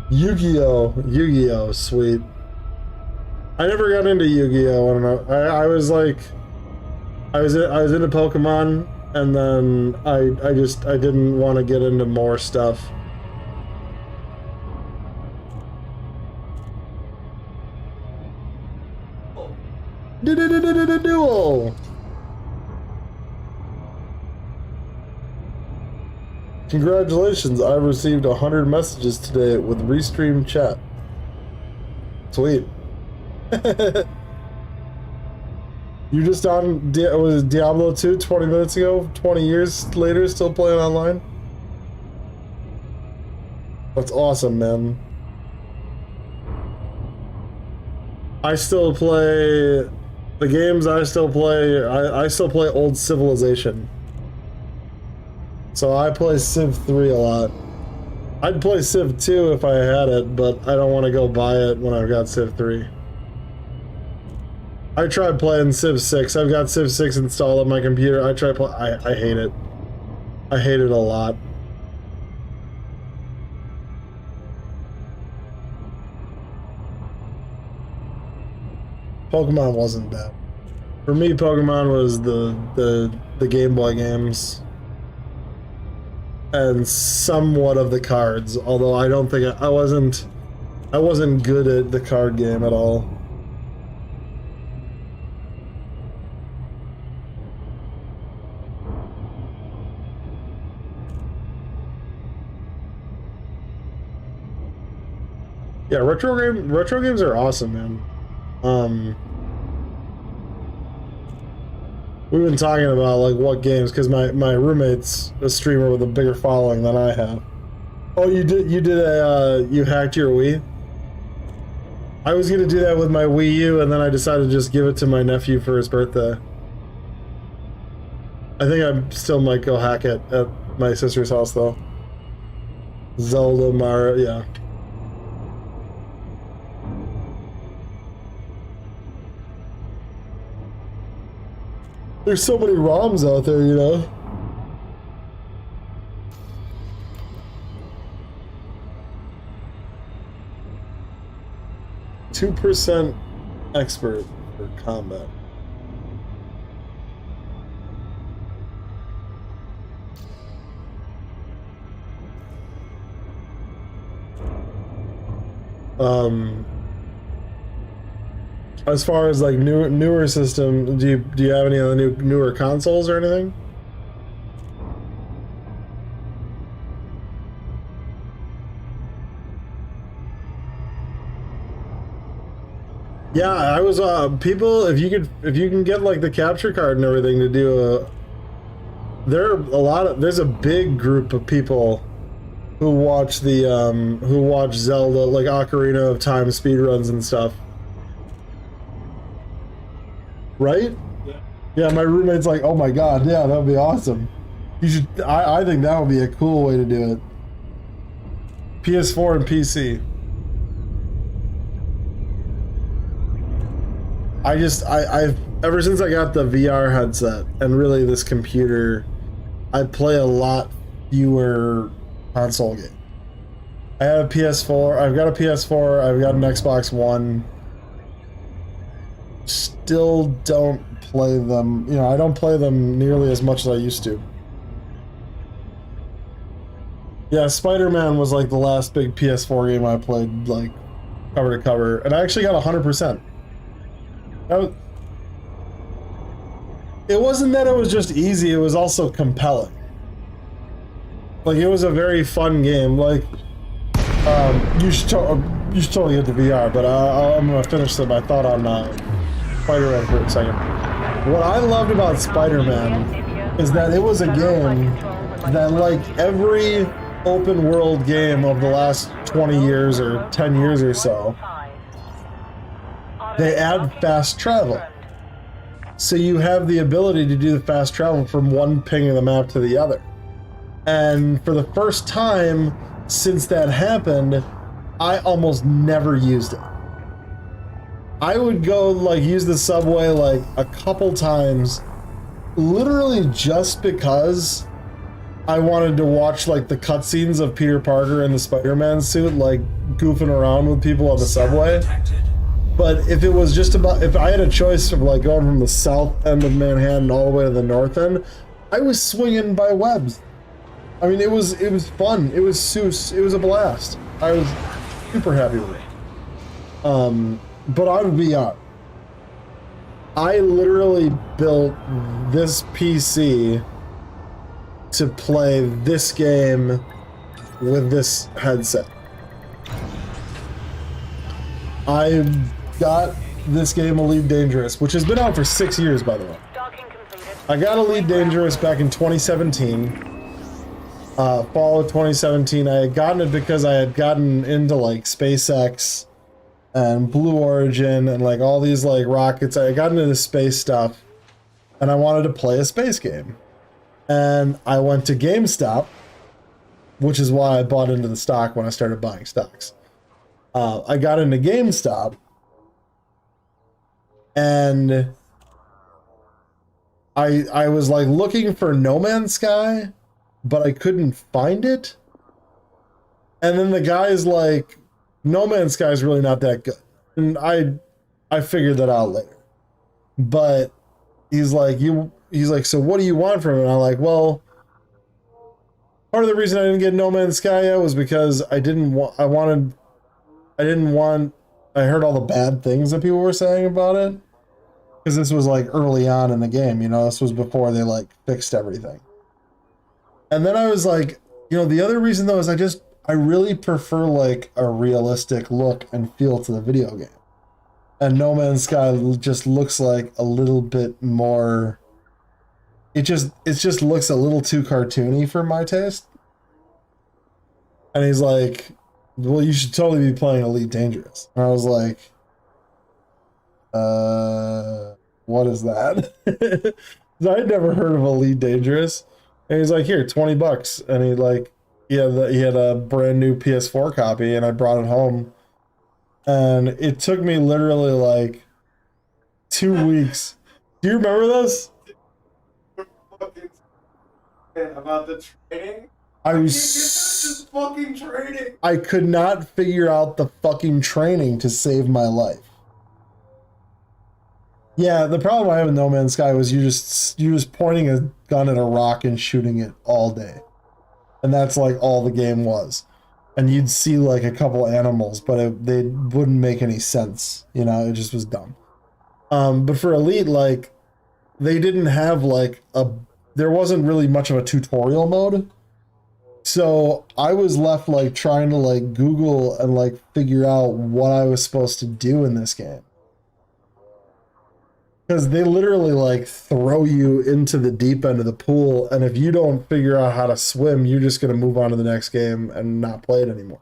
Yu-Gi-Oh, sweet. I never got into Yu-Gi-Oh. I don't know. I was like, I was into Pokemon, and then I didn't want to get into more stuff. Duel. Congratulations, I've received 100 messages today with restream chat. Sweet. You just on was it Diablo 2 20 minutes ago? 20 years later, still playing online? That's awesome, man. I still play the games I still play. I still play old Civilization. So I play Civ 3 a lot. I'd play Civ 2 if I had it, but I don't want to go buy it when I've got Civ 3. I tried playing Civ 6. I've got Civ 6 installed on my computer. I hate it. I hate it a lot. Pokemon wasn't bad. For me, Pokemon was the Game Boy games. And somewhat of the cards, although I don't think I wasn't good at the card game at all. Yeah, retro games are awesome, man. We've been talking about like what games, because my roommate's a streamer with a bigger following than I have. Oh, you hacked your Wii? I was gonna do that with my Wii U, and then I decided to just give it to my nephew for his birthday. I think I still might go hack it at my sister's house though. Zelda, Mario, yeah. There's so many ROMs out there, you know? %2 expert for combat. As far as like newer system, do you have any of the newer consoles or anything? Yeah, I was people, if you can get like the capture card and everything to do there's a big group of people who watch who watch Zelda, like Ocarina of Time speedruns and stuff. Right? Yeah. Yeah, my roommate's like, oh my god, yeah, that would be awesome. You should, I think that would be a cool way to do it. PS4 and PC. I've ever since I got the VR headset and really this computer, I play a lot fewer console games. I have a PS4, I've got a PS4, I've got an Xbox One. Still don't play them, you know, I don't play them nearly as much as I used to. Yeah, Spider-Man was like the last big PS4 game I played, like, cover to cover, and I actually got 100%. It wasn't that it was just easy, it was also compelling. Like, it was a very fun game. Like, you should totally get the VR, but I'm gonna finish my thought on Spider-Man for a second. What I loved about Spider-Man is that it was a game that, like every open world game of the last 20 years or 10 years or so, they add fast travel. So you have the ability to do the fast travel from one ping of the map to the other. And for the first time since that happened, I almost never used it. I would go like use the subway like a couple times, literally just because I wanted to watch like the cutscenes of Peter Parker in the Spider-Man suit, like goofing around with people on the subway. But if it was just about, if I had a choice of like going from the south end of Manhattan all the way to the north end, I was swinging by webs. I mean, it was fun. It was a blast. I was super happy with it. But on VR, I literally built this PC to play this game with this headset. I got this game Elite Dangerous, which has been out for 6 years, by the way. I got Elite Dangerous back in 2017. Fall of 2017. I had gotten it because I had gotten into like SpaceX and Blue Origin and like all these like rockets. I got into the space stuff and I wanted to play a space game. And I went to GameStop, which is why I bought into the stock when I started buying stocks. I got into GameStop and I was like looking for No Man's Sky, but I couldn't find it. And then the guy's like, No Man's Sky is really not that good. And I figured that out later. But he's like, so what do you want from it? And I'm like, well, part of the reason I didn't get No Man's Sky yet was because I heard all the bad things that people were saying about it. Because this was like early on in the game, you know, this was before they like fixed everything. And then I was like, you know, the other reason though is I really prefer like a realistic look and feel to the video game. And No Man's Sky just looks like a little bit more, it just looks a little too cartoony for my taste. And he's like, well, you should totally be playing Elite Dangerous. And I was like, what is that? I'd never heard of Elite Dangerous. And he's like, here, $20. And he had a brand new PS4 copy and I brought it home. And it took me literally like 2 weeks. Do you remember this? About the training? This fucking training. I could not figure out the fucking training to save my life. Yeah, the problem I have with No Man's Sky was you just pointing a gun at a rock and shooting it all day. And that's like all the game was. and you'd see like a couple animals, but they wouldn't make any sense. You know, it just was dumb. But for Elite, like they didn't have like there wasn't really much of a tutorial mode. So I was left like trying to like Google and like figure out what I was supposed to do in this game. Because they literally like throw you into the deep end of the pool, and if you don't figure out how to swim, you're just going to move on to the next game and not play it anymore.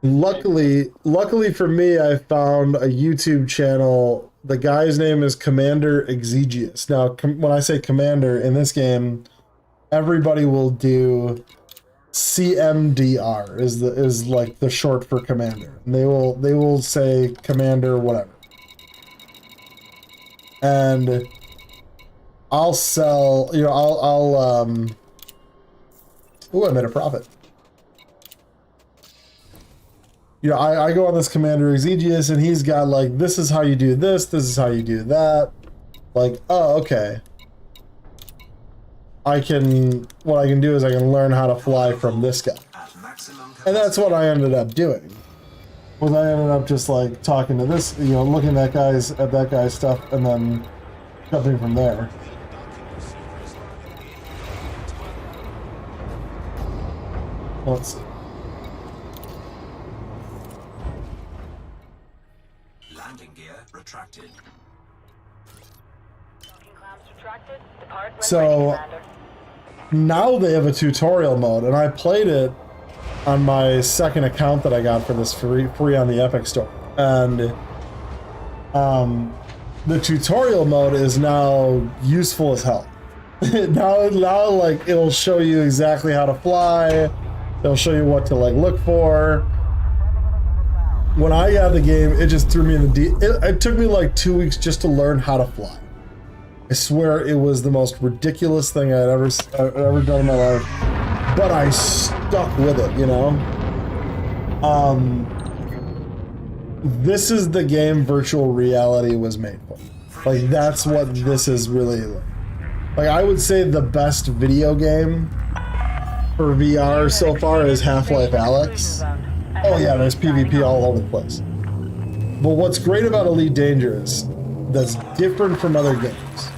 Luckily for me, I found a YouTube channel. The guy's name is Commander Exegius. Now, when I say Commander in this game, everybody will do CMDR is like the short for Commander. And they will say Commander whatever. And I'll sell, you know, ooh, I made a profit. You know, I go on this Commander Exegius, and he's got like, this is how you do this is how you do that. Like, oh, okay. What I can do is I can learn how to fly from this guy. And that's what I ended up doing. Was I ended up just like talking to this, you know, looking at that guy's stuff, and then jumping from there. Let's see. Landing gear retracted. So now they have a tutorial mode, and I played it on my second account that I got for this free on the Epic Store. And the tutorial mode is now useful as hell. now like it'll show you exactly how to fly. It'll show you what to like look for. When I got the game, it just threw me in the deep. It took me like 2 weeks just to learn how to fly. I swear it was the most ridiculous thing I'd ever done in my life, but I stuck with it, you know? This is the game virtual reality was made for. Like, that's what this is really like. I would say the best video game for VR so far is Half-Life Alyx. Oh yeah, there's PvP all over the place. But what's great about Elite Dangerous that's different from other games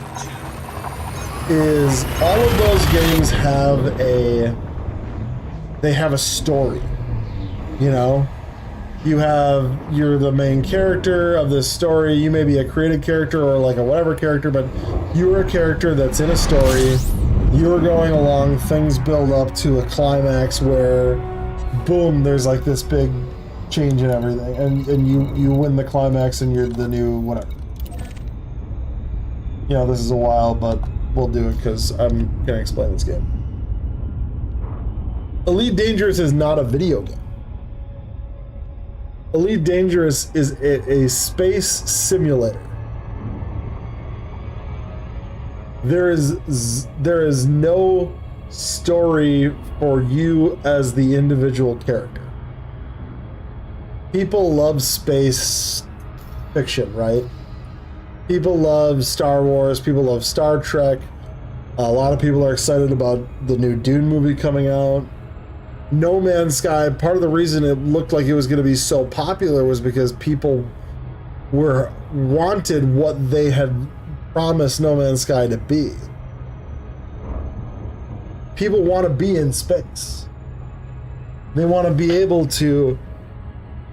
is all of those games have a story. You know, you're the main character of this story. You may be a created character or like a whatever character, but you're a character that's in a story. You're going along, things build up to a climax where boom, there's like this big change in everything, and you win the climax, and you're the new whatever. You know, this is a while, but we'll do it because I'm gonna explain this game. Elite Dangerous is not a video game. Elite Dangerous is a space simulator. There is no story for you as the individual character. People love space fiction, right? People love Star Wars, people love Star Trek. A lot of people are excited about the new Dune movie coming out. No Man's Sky, part of the reason it looked like it was going to be so popular was because people wanted what they had promised No Man's Sky to be. People want to be in space. They want to be able to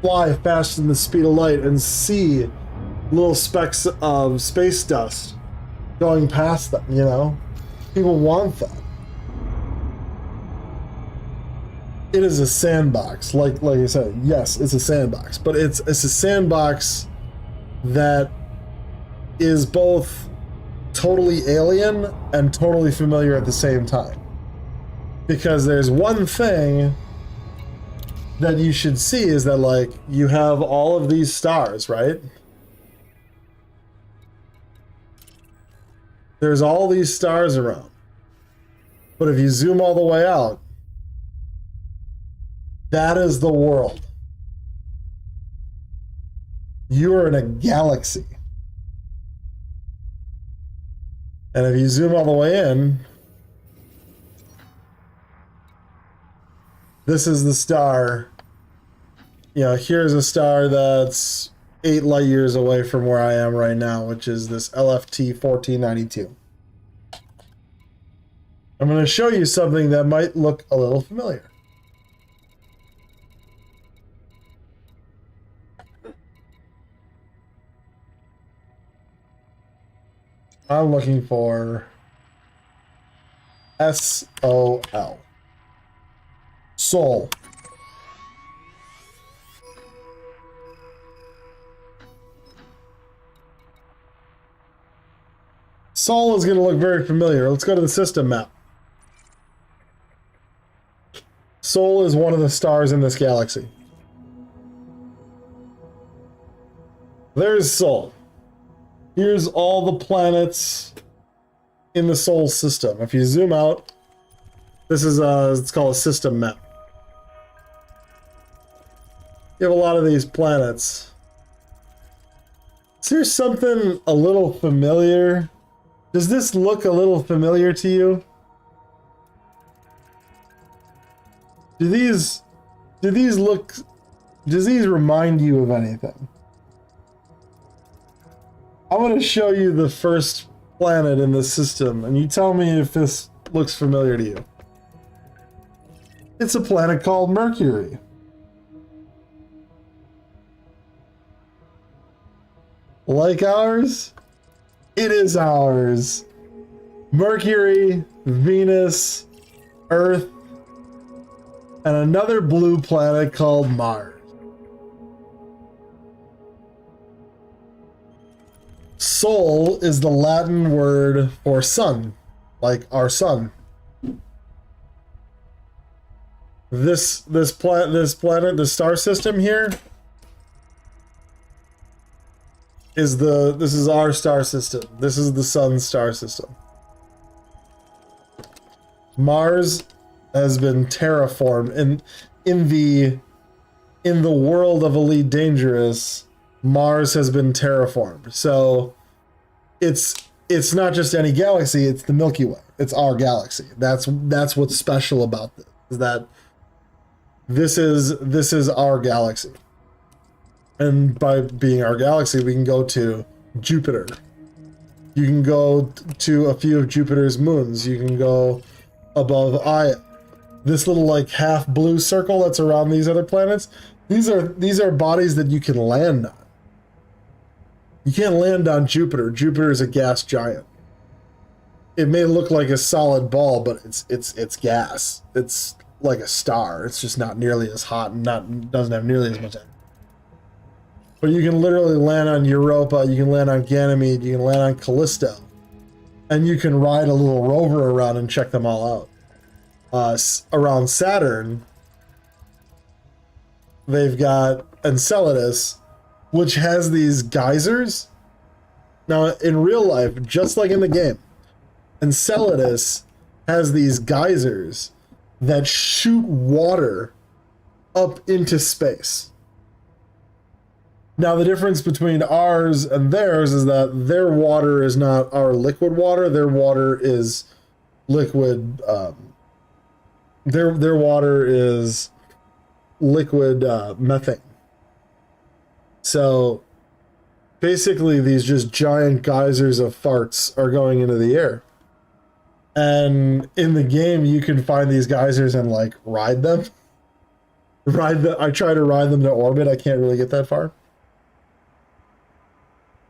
fly faster than the speed of light and see little specks of space dust going past them, you know? People want that. It is a sandbox, like I said, yes, it's a sandbox, but it's a sandbox that is both totally alien and totally familiar at the same time. Because there's one thing that you should see is that, like, you have all of these stars, right? There's all these stars around. But if you zoom all the way out, that is the world. You are in a galaxy. And if you zoom all the way in, This is the star. You know, here's a star that's 8 light years away from where I am right now, which is this LFT 1492. I'm going to show you something that might look a little familiar. I'm looking for SOL. Sol. Sol is going to look very familiar. Let's go to the system map. Sol is one of the stars in this galaxy. There's Sol. Here's all the planets in the Sol system. If you zoom out, this is it's called a system map. You have a lot of these planets. Is there something a little familiar? Does this look a little familiar to you? Do these remind you of anything? I'm going to show you the first planet in the system, and you tell me if this looks familiar to you. It's a planet called Mercury. Like ours? It is ours. Mercury, Venus, Earth, and another blue planet called Mars. Sol is the Latin word for sun, like our sun. This planet, the star system here is this is our star system. This is the sun's star system. Mars has been terraformed, and in the world of Elite Dangerous, Mars has been terraformed. So it's not just any galaxy, it's the Milky Way. It's our galaxy. That's what's special about this, is that this is our galaxy. And by being our galaxy, we can go to Jupiter. You can go to a few of Jupiter's moons. You can go above Io. This little like half blue circle that's around these other planets, these are bodies that you can land on. You can't land on Jupiter. Jupiter is a gas giant. It may look like a solid ball, but it's gas. It's like a star. It's just not nearly as hot and doesn't have nearly as much energy. But you can literally land on Europa, you can land on Ganymede, you can land on Callisto, and you can ride a little rover around and check them all out. Around Saturn, they've got Enceladus, which has these geysers. Now, in real life, just like in the game, Enceladus has these geysers that shoot water up into space. Now, the difference between ours and theirs is that their water is not our liquid water. Their water is liquid. Their water is liquid methane. So basically, these just giant geysers of farts are going into the air. And in the game, you can find these geysers and like ride them. I try to ride them to orbit. I can't really get that far.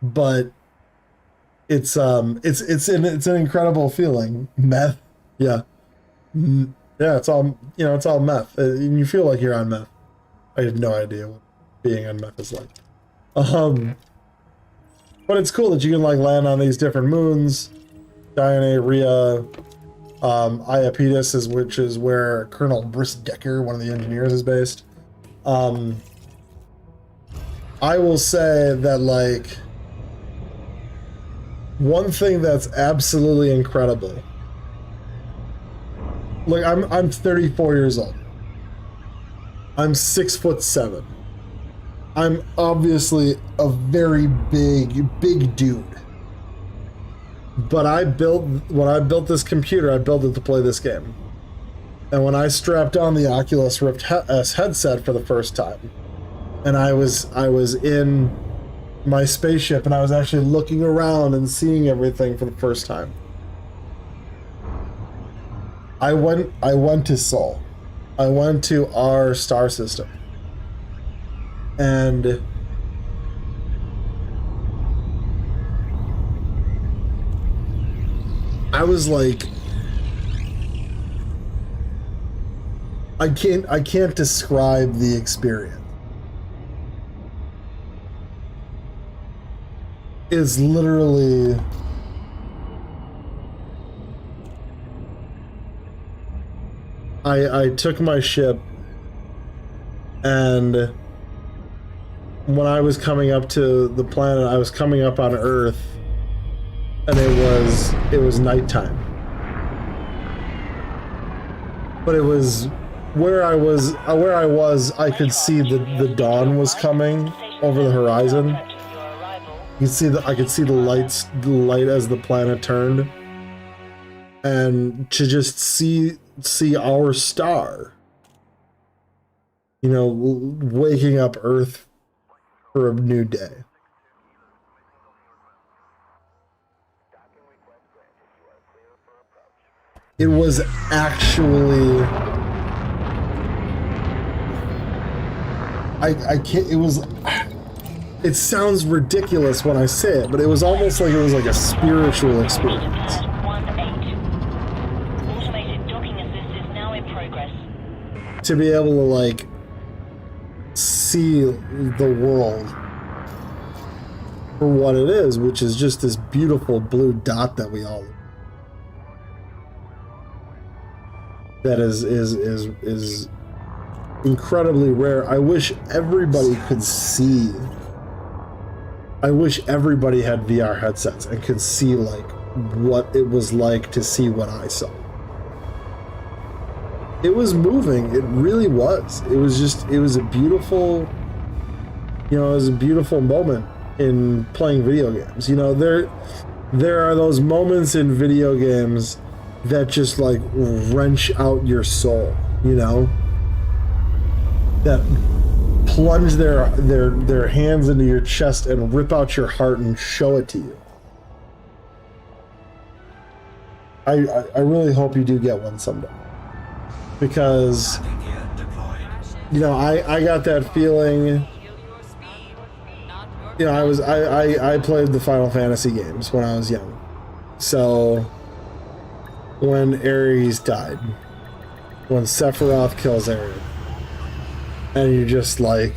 But it's an incredible feeling. Meth, yeah, yeah. It's all meth, and you feel like you're on meth. I have no idea what being on meth is like. But it's cool that you can like land on these different moons. Dione, Rhea, Iapetus which is where Colonel Briss Decker, one of the engineers, is based. I will say that like one thing that's absolutely incredible. Like I'm 34 years old. I'm 6'7". I'm obviously a very big dude. But when I built this computer, I built it to play this game. And when I strapped on the Oculus Rift S headset for the first time, and I was in my spaceship and I was actually looking around and seeing everything for the first time, I went to Sol. I went to our star system. And I was like, I can't describe the experience. It's literally I took my ship, and when I was coming up to the planet, I was coming up on Earth, and it was nighttime. But it was where I was, I could see the dawn was coming over the horizon. You see I could see the light as the planet turned, and to just see our star, you know, waking up Earth for a new day. It was actually, I can't, it sounds ridiculous when I say it, but it was almost like it was like a spiritual experience. Automated docking assist is now in progress. To be able to, like, see the world for what it is, which is just this beautiful blue dot that we all, that is incredibly rare. I wish everybody could see. I wish everybody had VR headsets and could see, like, what it was like to see what I saw. It was moving. It really was. It was a beautiful, you know, it was a beautiful moment in playing video games. You know, there are those moments in video games that just, like, wrench out your soul, you know? That plunge their hands into your chest and rip out your heart and show it to you. I really hope you do get one someday. Because, you know, I got that feeling. You know, I played the Final Fantasy games when I was young. So when Ares died, when Sephiroth kills Ares, and you're just like,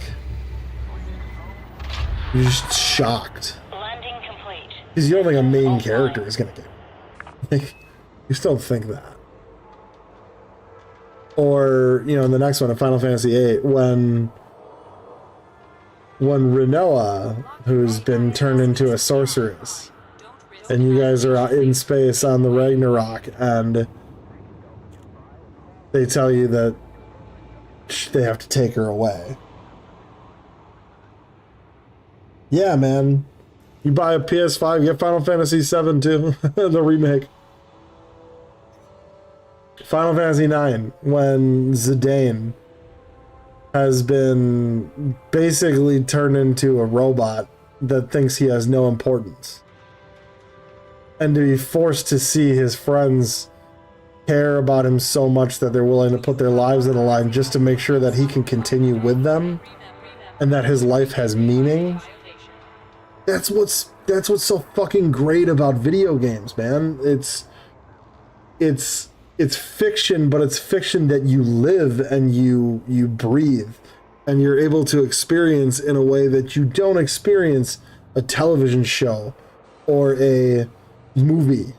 you're just shocked. Landing complete. Because you don't think a main character is gonna get. You still think that. Or, you know, in the next one, in Final Fantasy VIII, when Rinoa, who's been turned into a sorceress, and you guys are out in space on the Ragnarok, and they tell you that they have to take her away. Yeah, man. You buy a PS5, get Final Fantasy VII too, the remake. Final Fantasy IX, when Zidane has been basically turned into a robot that thinks he has no importance. And to be forced to see his friends care about him so much that they're willing to put their lives on the line just to make sure that he can continue with them and that his life has meaning. That's what's so fucking great about video games, man. It's fiction, but it's fiction that you live and you breathe and you're able to experience in a way that you don't experience a television show or a movie.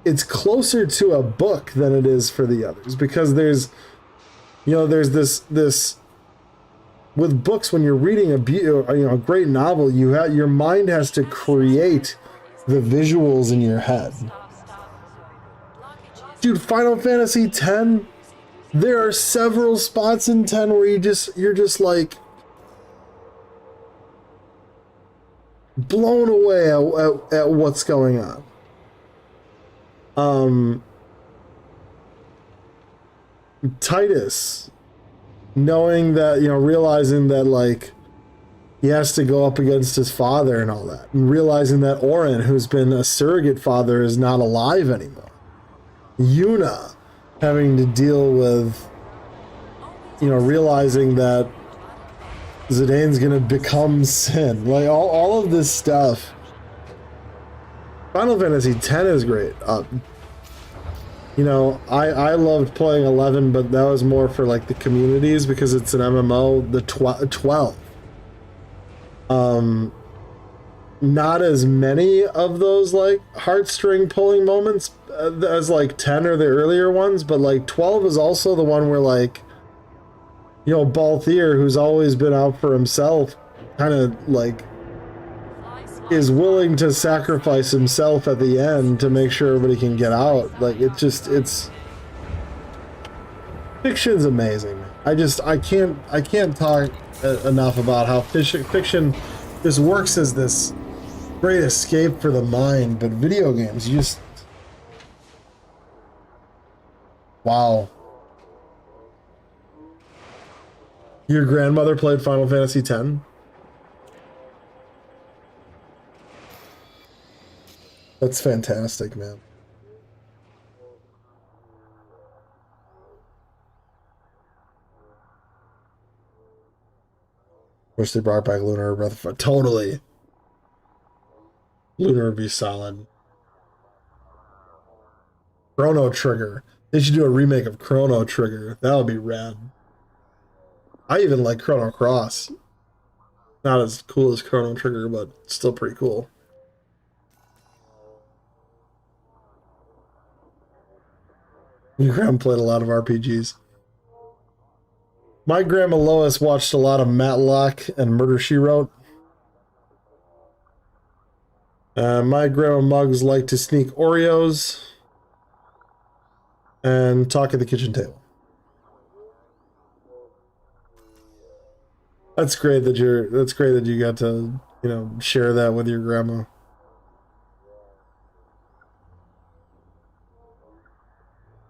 It's closer to a book than it is for the others, because there's this with books, when you're reading a great novel, your mind has to create the visuals in your head. Dude, Final Fantasy X, there are several spots in 10 where you're just like blown away at what's going on. Titus, knowing that, you know, realizing that, like, he has to go up against his father and all that, and realizing that Orin, who's been a surrogate father, is not alive anymore. Yuna having to deal with, you know, realizing that Zidane's gonna become Sin. Like, all of this stuff. Final Fantasy X is great. You know, I loved playing 11, but that was more for, like, the communities because it's an MMO. The 12. Not as many of those, like, heartstring pulling moments as, like, 10 or the earlier ones, but, like, 12 is also the one where, like, you know, Balthier, who's always been out for himself, kind of, like, is willing to sacrifice himself at the end to make sure everybody can get out. Like, it's fiction's amazing. I can't talk enough about how fiction just works as this great escape for the mind, but video games, you just, wow. Your grandmother played Final Fantasy X? That's fantastic, man. Wish they brought back Lunar Breath of Fire. Totally. Lunar would be solid. Chrono Trigger. They should do a remake of Chrono Trigger. That would be rad. I even like Chrono Cross. Not as cool as Chrono Trigger, but still pretty cool. Your grandma played a lot of RPGs. My grandma Lois watched a lot of Matlock and Murder, She Wrote. My grandma Muggs liked to sneak Oreos and talk at the kitchen table. That's great that you got to, you know, share that with your grandma.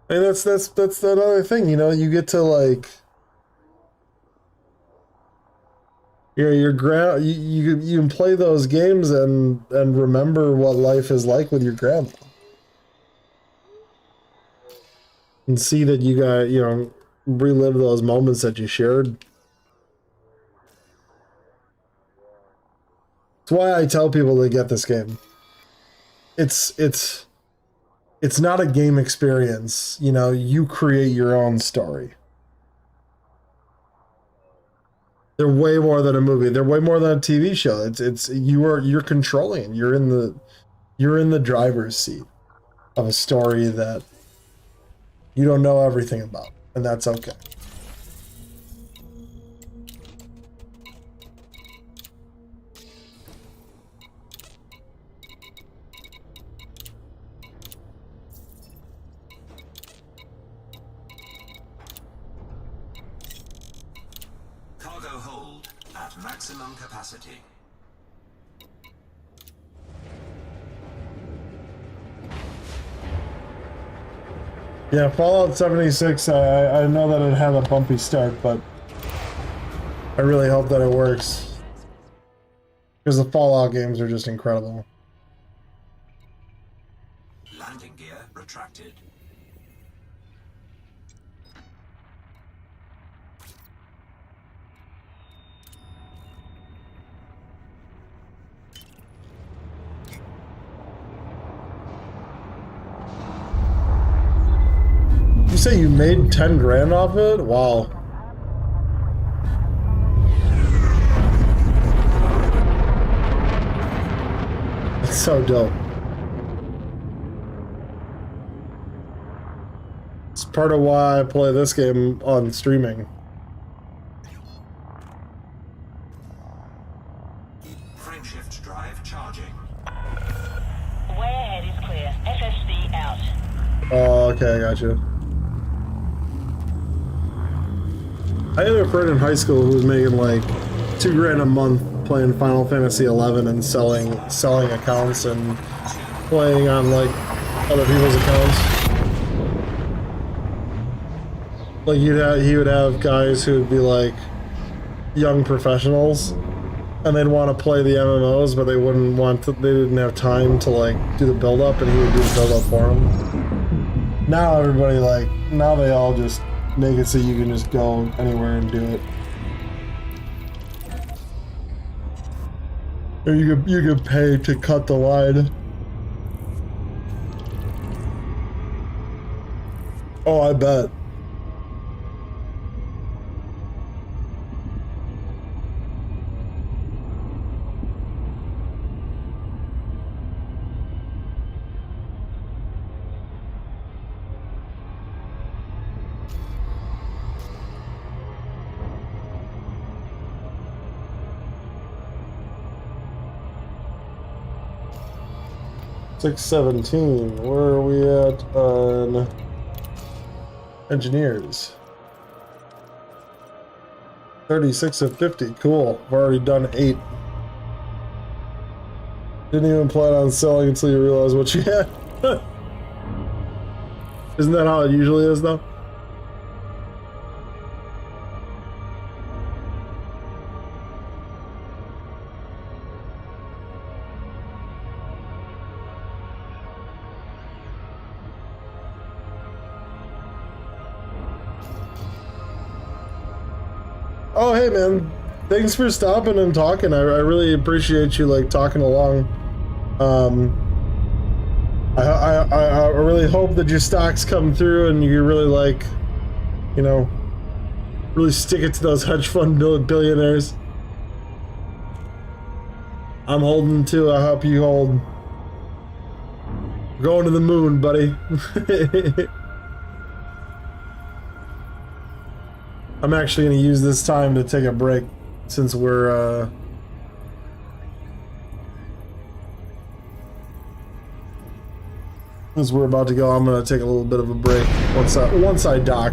And that's another thing, you know, you get to, like, your you can play those games and remember what life is like with your grandma. And see that you got, you know, relive those moments that you shared. That's why I tell people to get this game. It's not a game experience, you know, you create your own story. They're way more than a movie. They're way more than a TV show. You're controlling. You're in the driver's seat of a story that you don't know everything about, and that's okay. Cargo hold at maximum capacity. Yeah, Fallout 76, I know that it had a bumpy start, but I really hope that it works. Because the Fallout games are just incredible. Landing gear retracted. You say you made 10 grand off it? Wow. That's so dope. It's part of why I play this game on streaming. Frameshift drive charging. Way ahead is clear. FSD out. Oh, okay, I got you. I had a friend in high school who was making like $2 grand a month playing Final Fantasy 11 and selling accounts and playing on like other people's accounts. Like he would have guys who would be like young professionals, and they'd want to play the MMOs, but they wouldn't want to. They didn't have time to like do the build up, and he would do the build up for them. Now everybody now they all just make it so you can just go anywhere and do it. Or you could pay to cut the line. Oh, I bet. $617. Where are we at on engineers? 36 of 50. Cool. I've already done 8. Didn't even plan on selling until you realize what you had. Isn't that how it usually is, though? Oh, hey, man. Thanks for stopping and talking. I really appreciate you, like, talking along. I really hope that your stocks come through and you really, like, you know, really stick it to those hedge fund billionaires. I'm holding, too. I hope you hold. We're going to the moon, buddy. I'm actually going to use this time to take a break since we're about to go. I'm going to take a little bit of a break once I dock.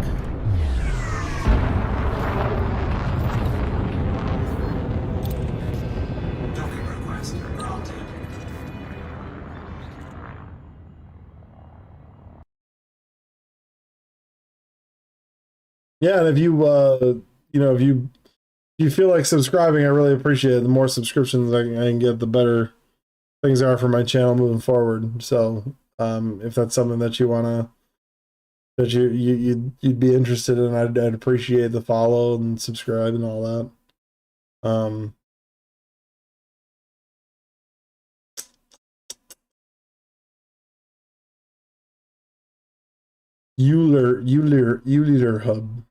Docking request granted. Yeah, and if you if you feel like subscribing, I really appreciate it. The more subscriptions I can get, the better things are for my channel moving forward. So, if that's something that you wanna that you'd be interested in, I'd appreciate the follow and subscribe and all that. Euler Hub.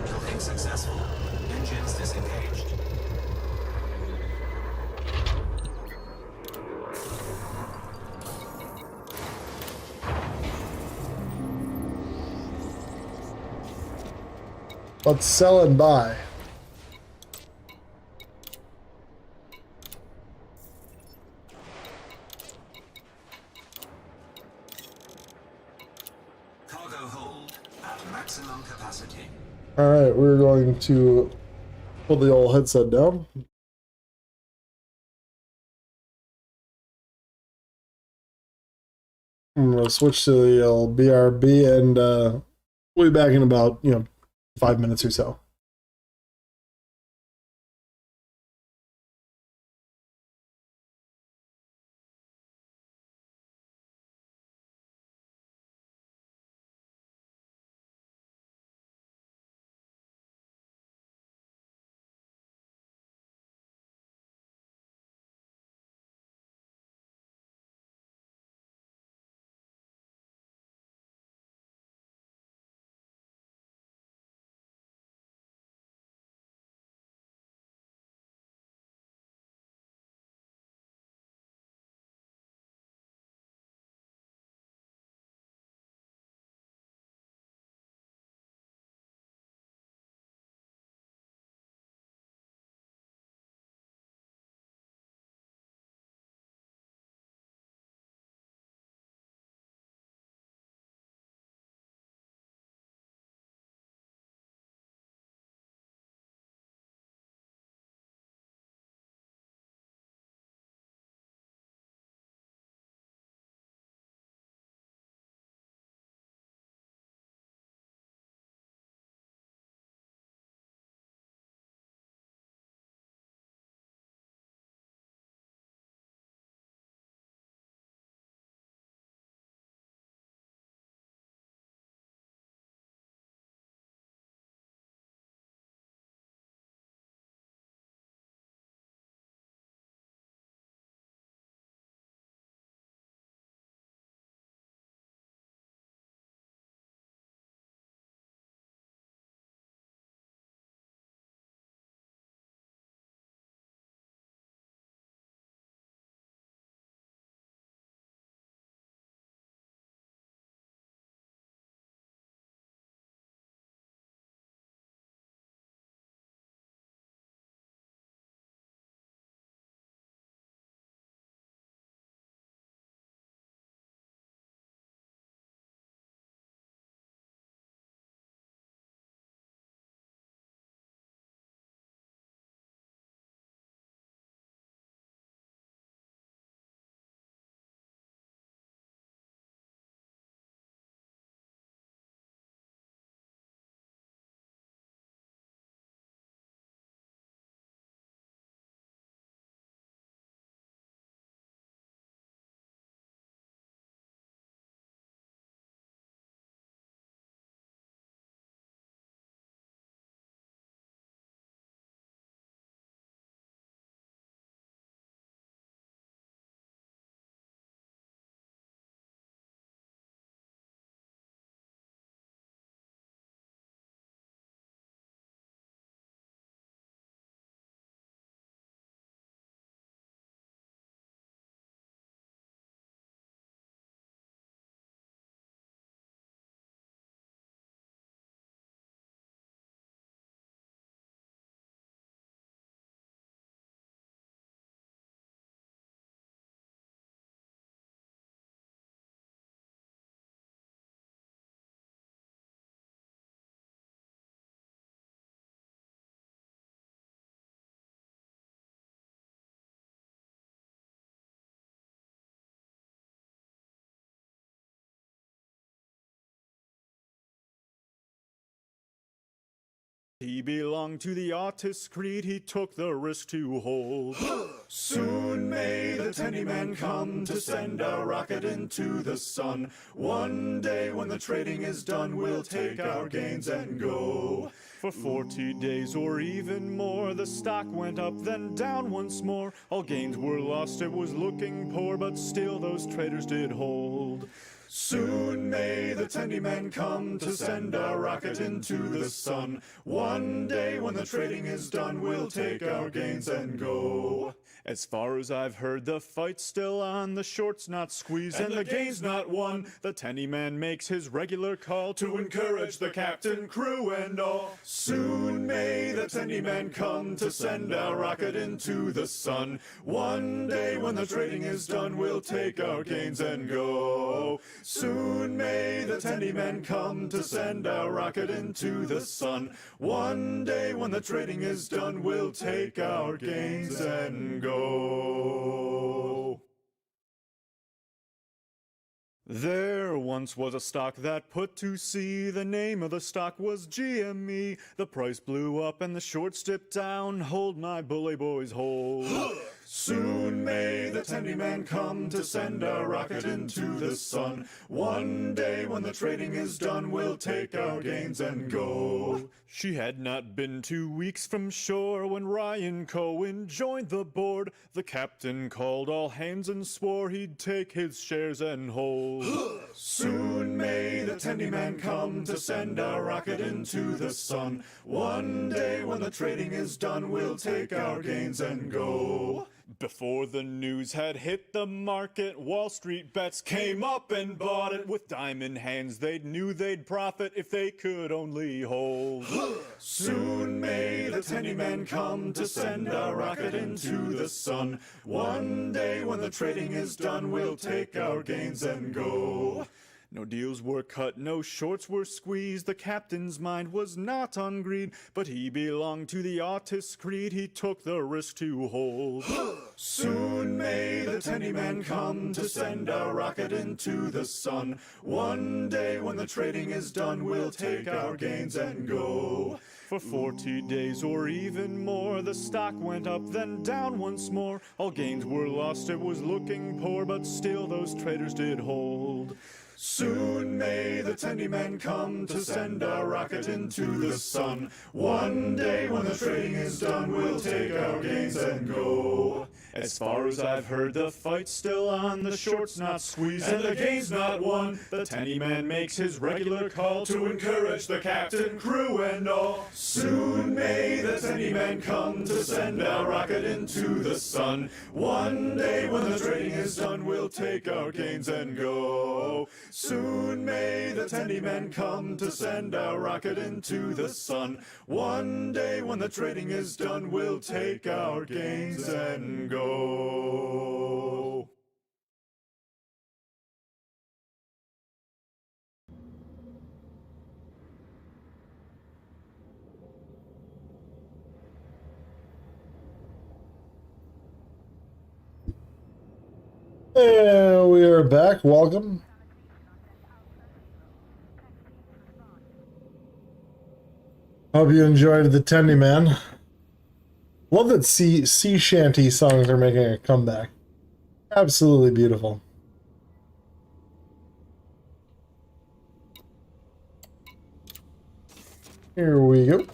Docking successful. Engines disengaged. Let's sell and buy. Cargo hold at maximum capacity. All right, we're going to pull the old headset down. I'm gonna switch to the old BRB, and we'll be back in about 5 minutes or so. He belonged to the artist's creed, he took the risk to hold. Soon may the Tenny Man come to send our rocket into the sun. One day when the trading is done, we'll take our gains and go. For 40 days or even more, the stock went up, then down once more. All gains were lost, it was looking poor, but still those traders did hold. Soon may the Tenny Man come to send our rocket into the sun. One day when the trading is done, we'll take our gains and go. As far as I've heard, the fight's still on, the short's not squeezed and the gain's not won. The Tenny Man makes his regular call to encourage the captain, crew, and all. Soon may the Tenny Man come to send our rocket into the sun. One day when the trading is done, we'll take our gains and go. Soon may the Tenny Man come to send our rocket into the sun. One day when the trading is done, we'll take our gains and go. There once was a stock that put to sea. The name of the stock was GME. The price blew up and the shorts dipped down. Hold my bully boys, hold. Soon may the Tenny Man come to send our rocket into the sun. One day when the trading is done, we'll take our gains and go. She had not been 2 weeks from shore when Ryan Cohen joined the board. The captain called all hands and swore he'd take his shares and hold. Soon may the Tenny Man come to send our rocket into the sun. One day when the trading is done, we'll take our gains and go. Before the news had hit the market, Wall Street bets came up and bought it. With diamond hands, they knew they'd profit if they could only hold. Soon may the Tenny Man come to send our rocket into the sun. One day when the trading is done, we'll take our gains and go. No deals were cut, no shorts were squeezed. The captain's mind was not on greed, but he belonged to the artist's creed. He took the risk to hold. Soon may the Tenny Man come to send our rocket into the sun. One day when the trading is done, we'll take our gains and go. For 40 days or even more, the stock went up, then down once more. All gains were lost, it was looking poor, but still those traders did hold. Soon may the Tenny Man come to send our rocket into the sun. One day when the trading is done, we'll take our gains and go. As far as I've heard, the fight's still on, the short's not squeezed and the gain's not won. The Tenny Man makes his regular call to encourage the captain, crew, and all. Soon may the Tenny Man come to send our rocket into the sun. One day when the trading is done, we'll take our gains and go. Soon may the Tenny Man come to send our rocket into the sun. One day when the trading is done, we'll take our gains and go. And we are back. Welcome. Hope you enjoyed the Tenny Man. Love that sea shanty songs are making a comeback. Absolutely beautiful. Here we go.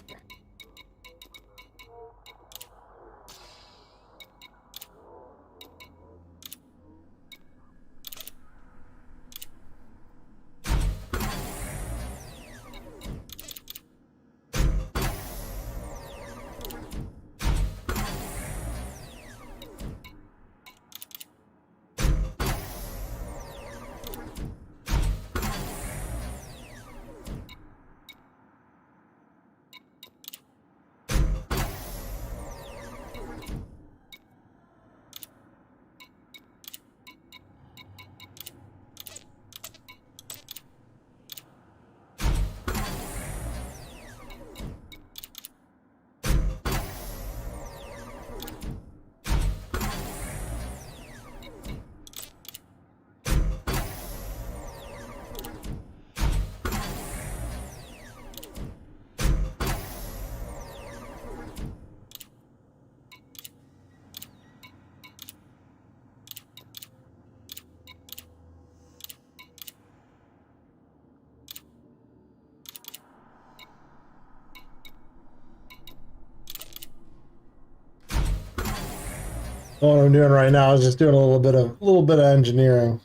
What I'm doing right now is just doing a little bit of engineering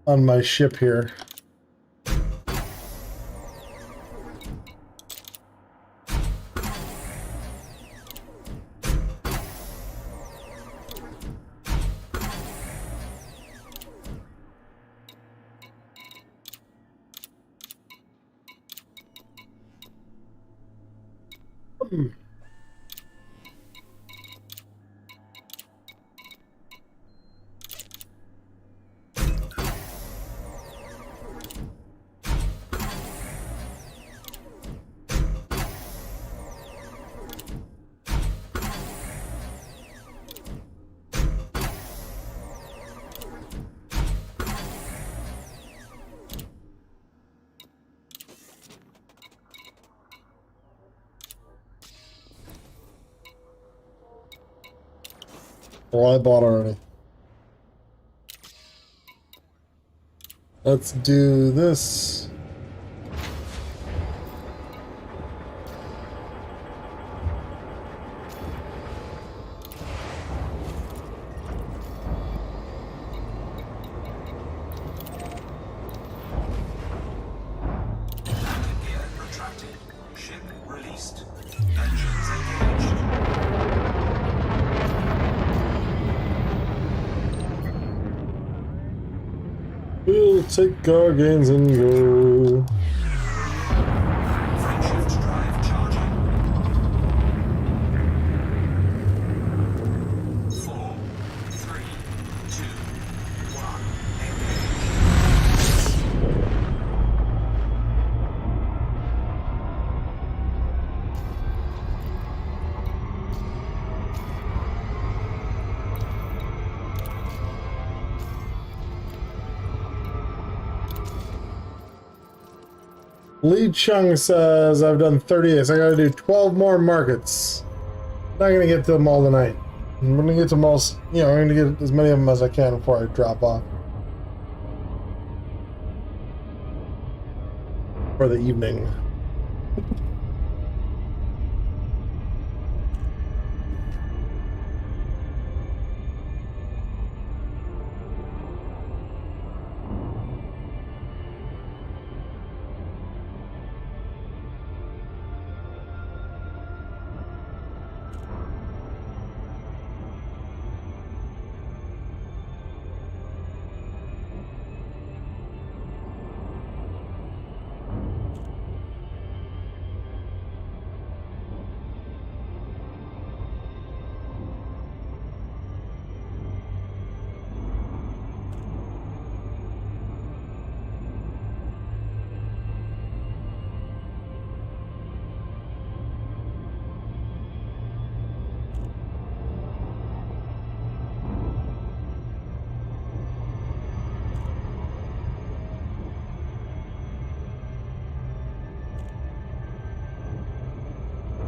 on my ship here. Well, I bought already. Let's do this. Landing gear retracted. Ship released. Engines engaged. We'll take our gains and go. Frameshift drive charging. 4, 3, 2, 1. Engage. Lee Chung says I've done 38, so I gotta do 12 more markets. Not gonna get to them all tonight. I'm gonna get to most, I'm gonna get as many of them as I can before I drop off for the evening.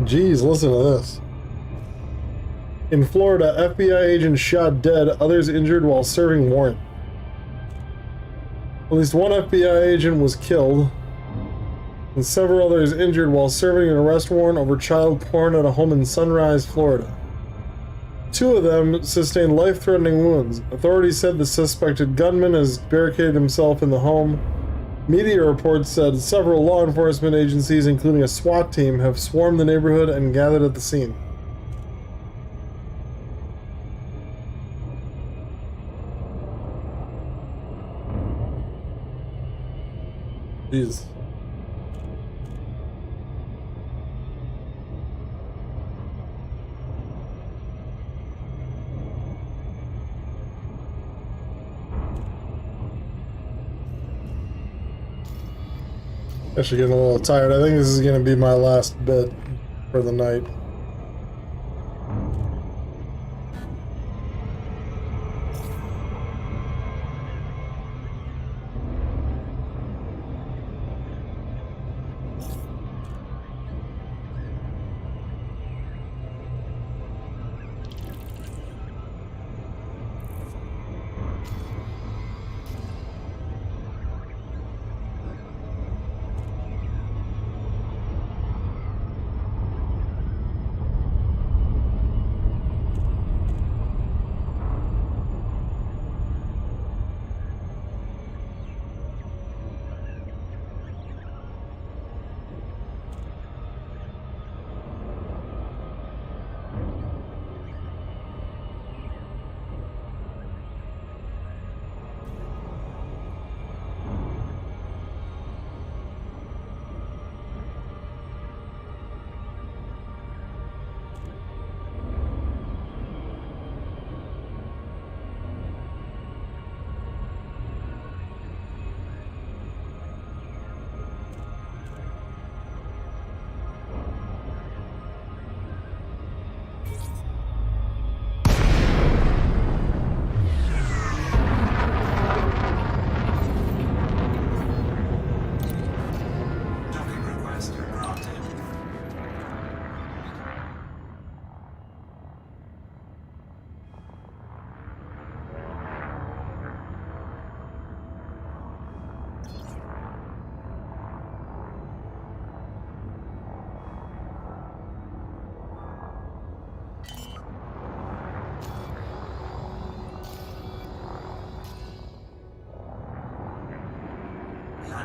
Jeez, listen to this. In Florida, FBI agent shot dead, others injured while serving warrant. At least one FBI agent was killed, and several others injured while serving an arrest warrant over child porn at a home in Sunrise, Florida. 2 of them sustained life-threatening wounds. Authorities said the suspected gunman has barricaded himself in the home. Media reports said several law enforcement agencies, including a SWAT team, have swarmed the neighborhood and gathered at the scene. Jeez. Actually getting a little tired. I think this is going to be my last bit for the night.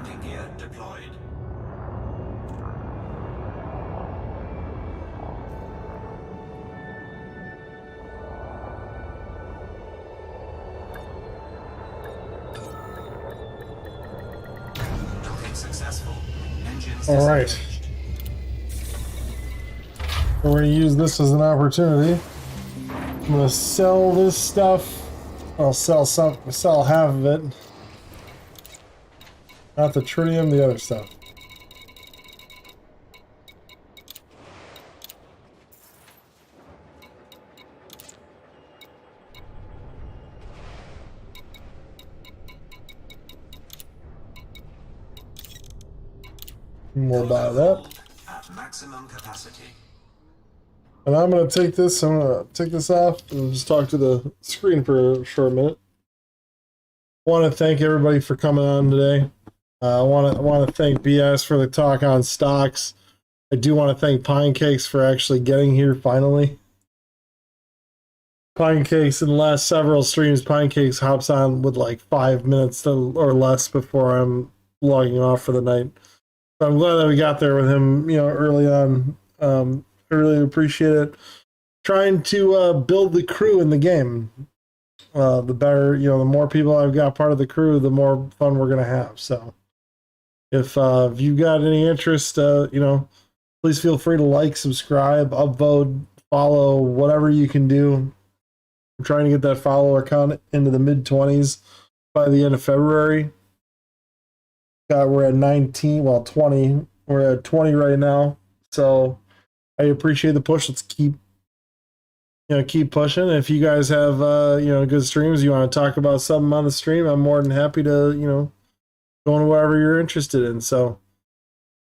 Landing gear deployed. Docking successful. Engines All right. disengaged. We're going to use this as an opportunity. I'm going to sell this stuff. I'll sell half of it. Not the tritium, the other stuff. And we'll buy that. At maximum capacity. And I'm going to take this, I'm going to take this off and just talk to the screen for a short minute. I want to thank everybody for coming on today. I want to thank BS for the talk on stocks. I do want to thank Pinecakes for actually getting here finally. Pinecakes, in the last several streams, Pinecakes hops on with like 5 minutes or less before I'm logging off for the night. So I'm glad that we got there with him, early on. I really appreciate it. Trying to build the crew in the game. The better, the more people I've got part of the crew, the more fun we're gonna have. So, if you've got any interest, please feel free to like, subscribe, upvote, follow, whatever you can do. I'm trying to get that follower count into the mid-20s by the end of February. We're at 19, 20. We're at 20 right now. So I appreciate the push. Let's keep pushing. If you guys have good streams, you want to talk about something on the stream, I'm more than happy to go into whatever you're interested in. So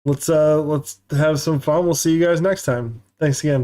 let's have some fun. We'll see you guys next time. Thanks again.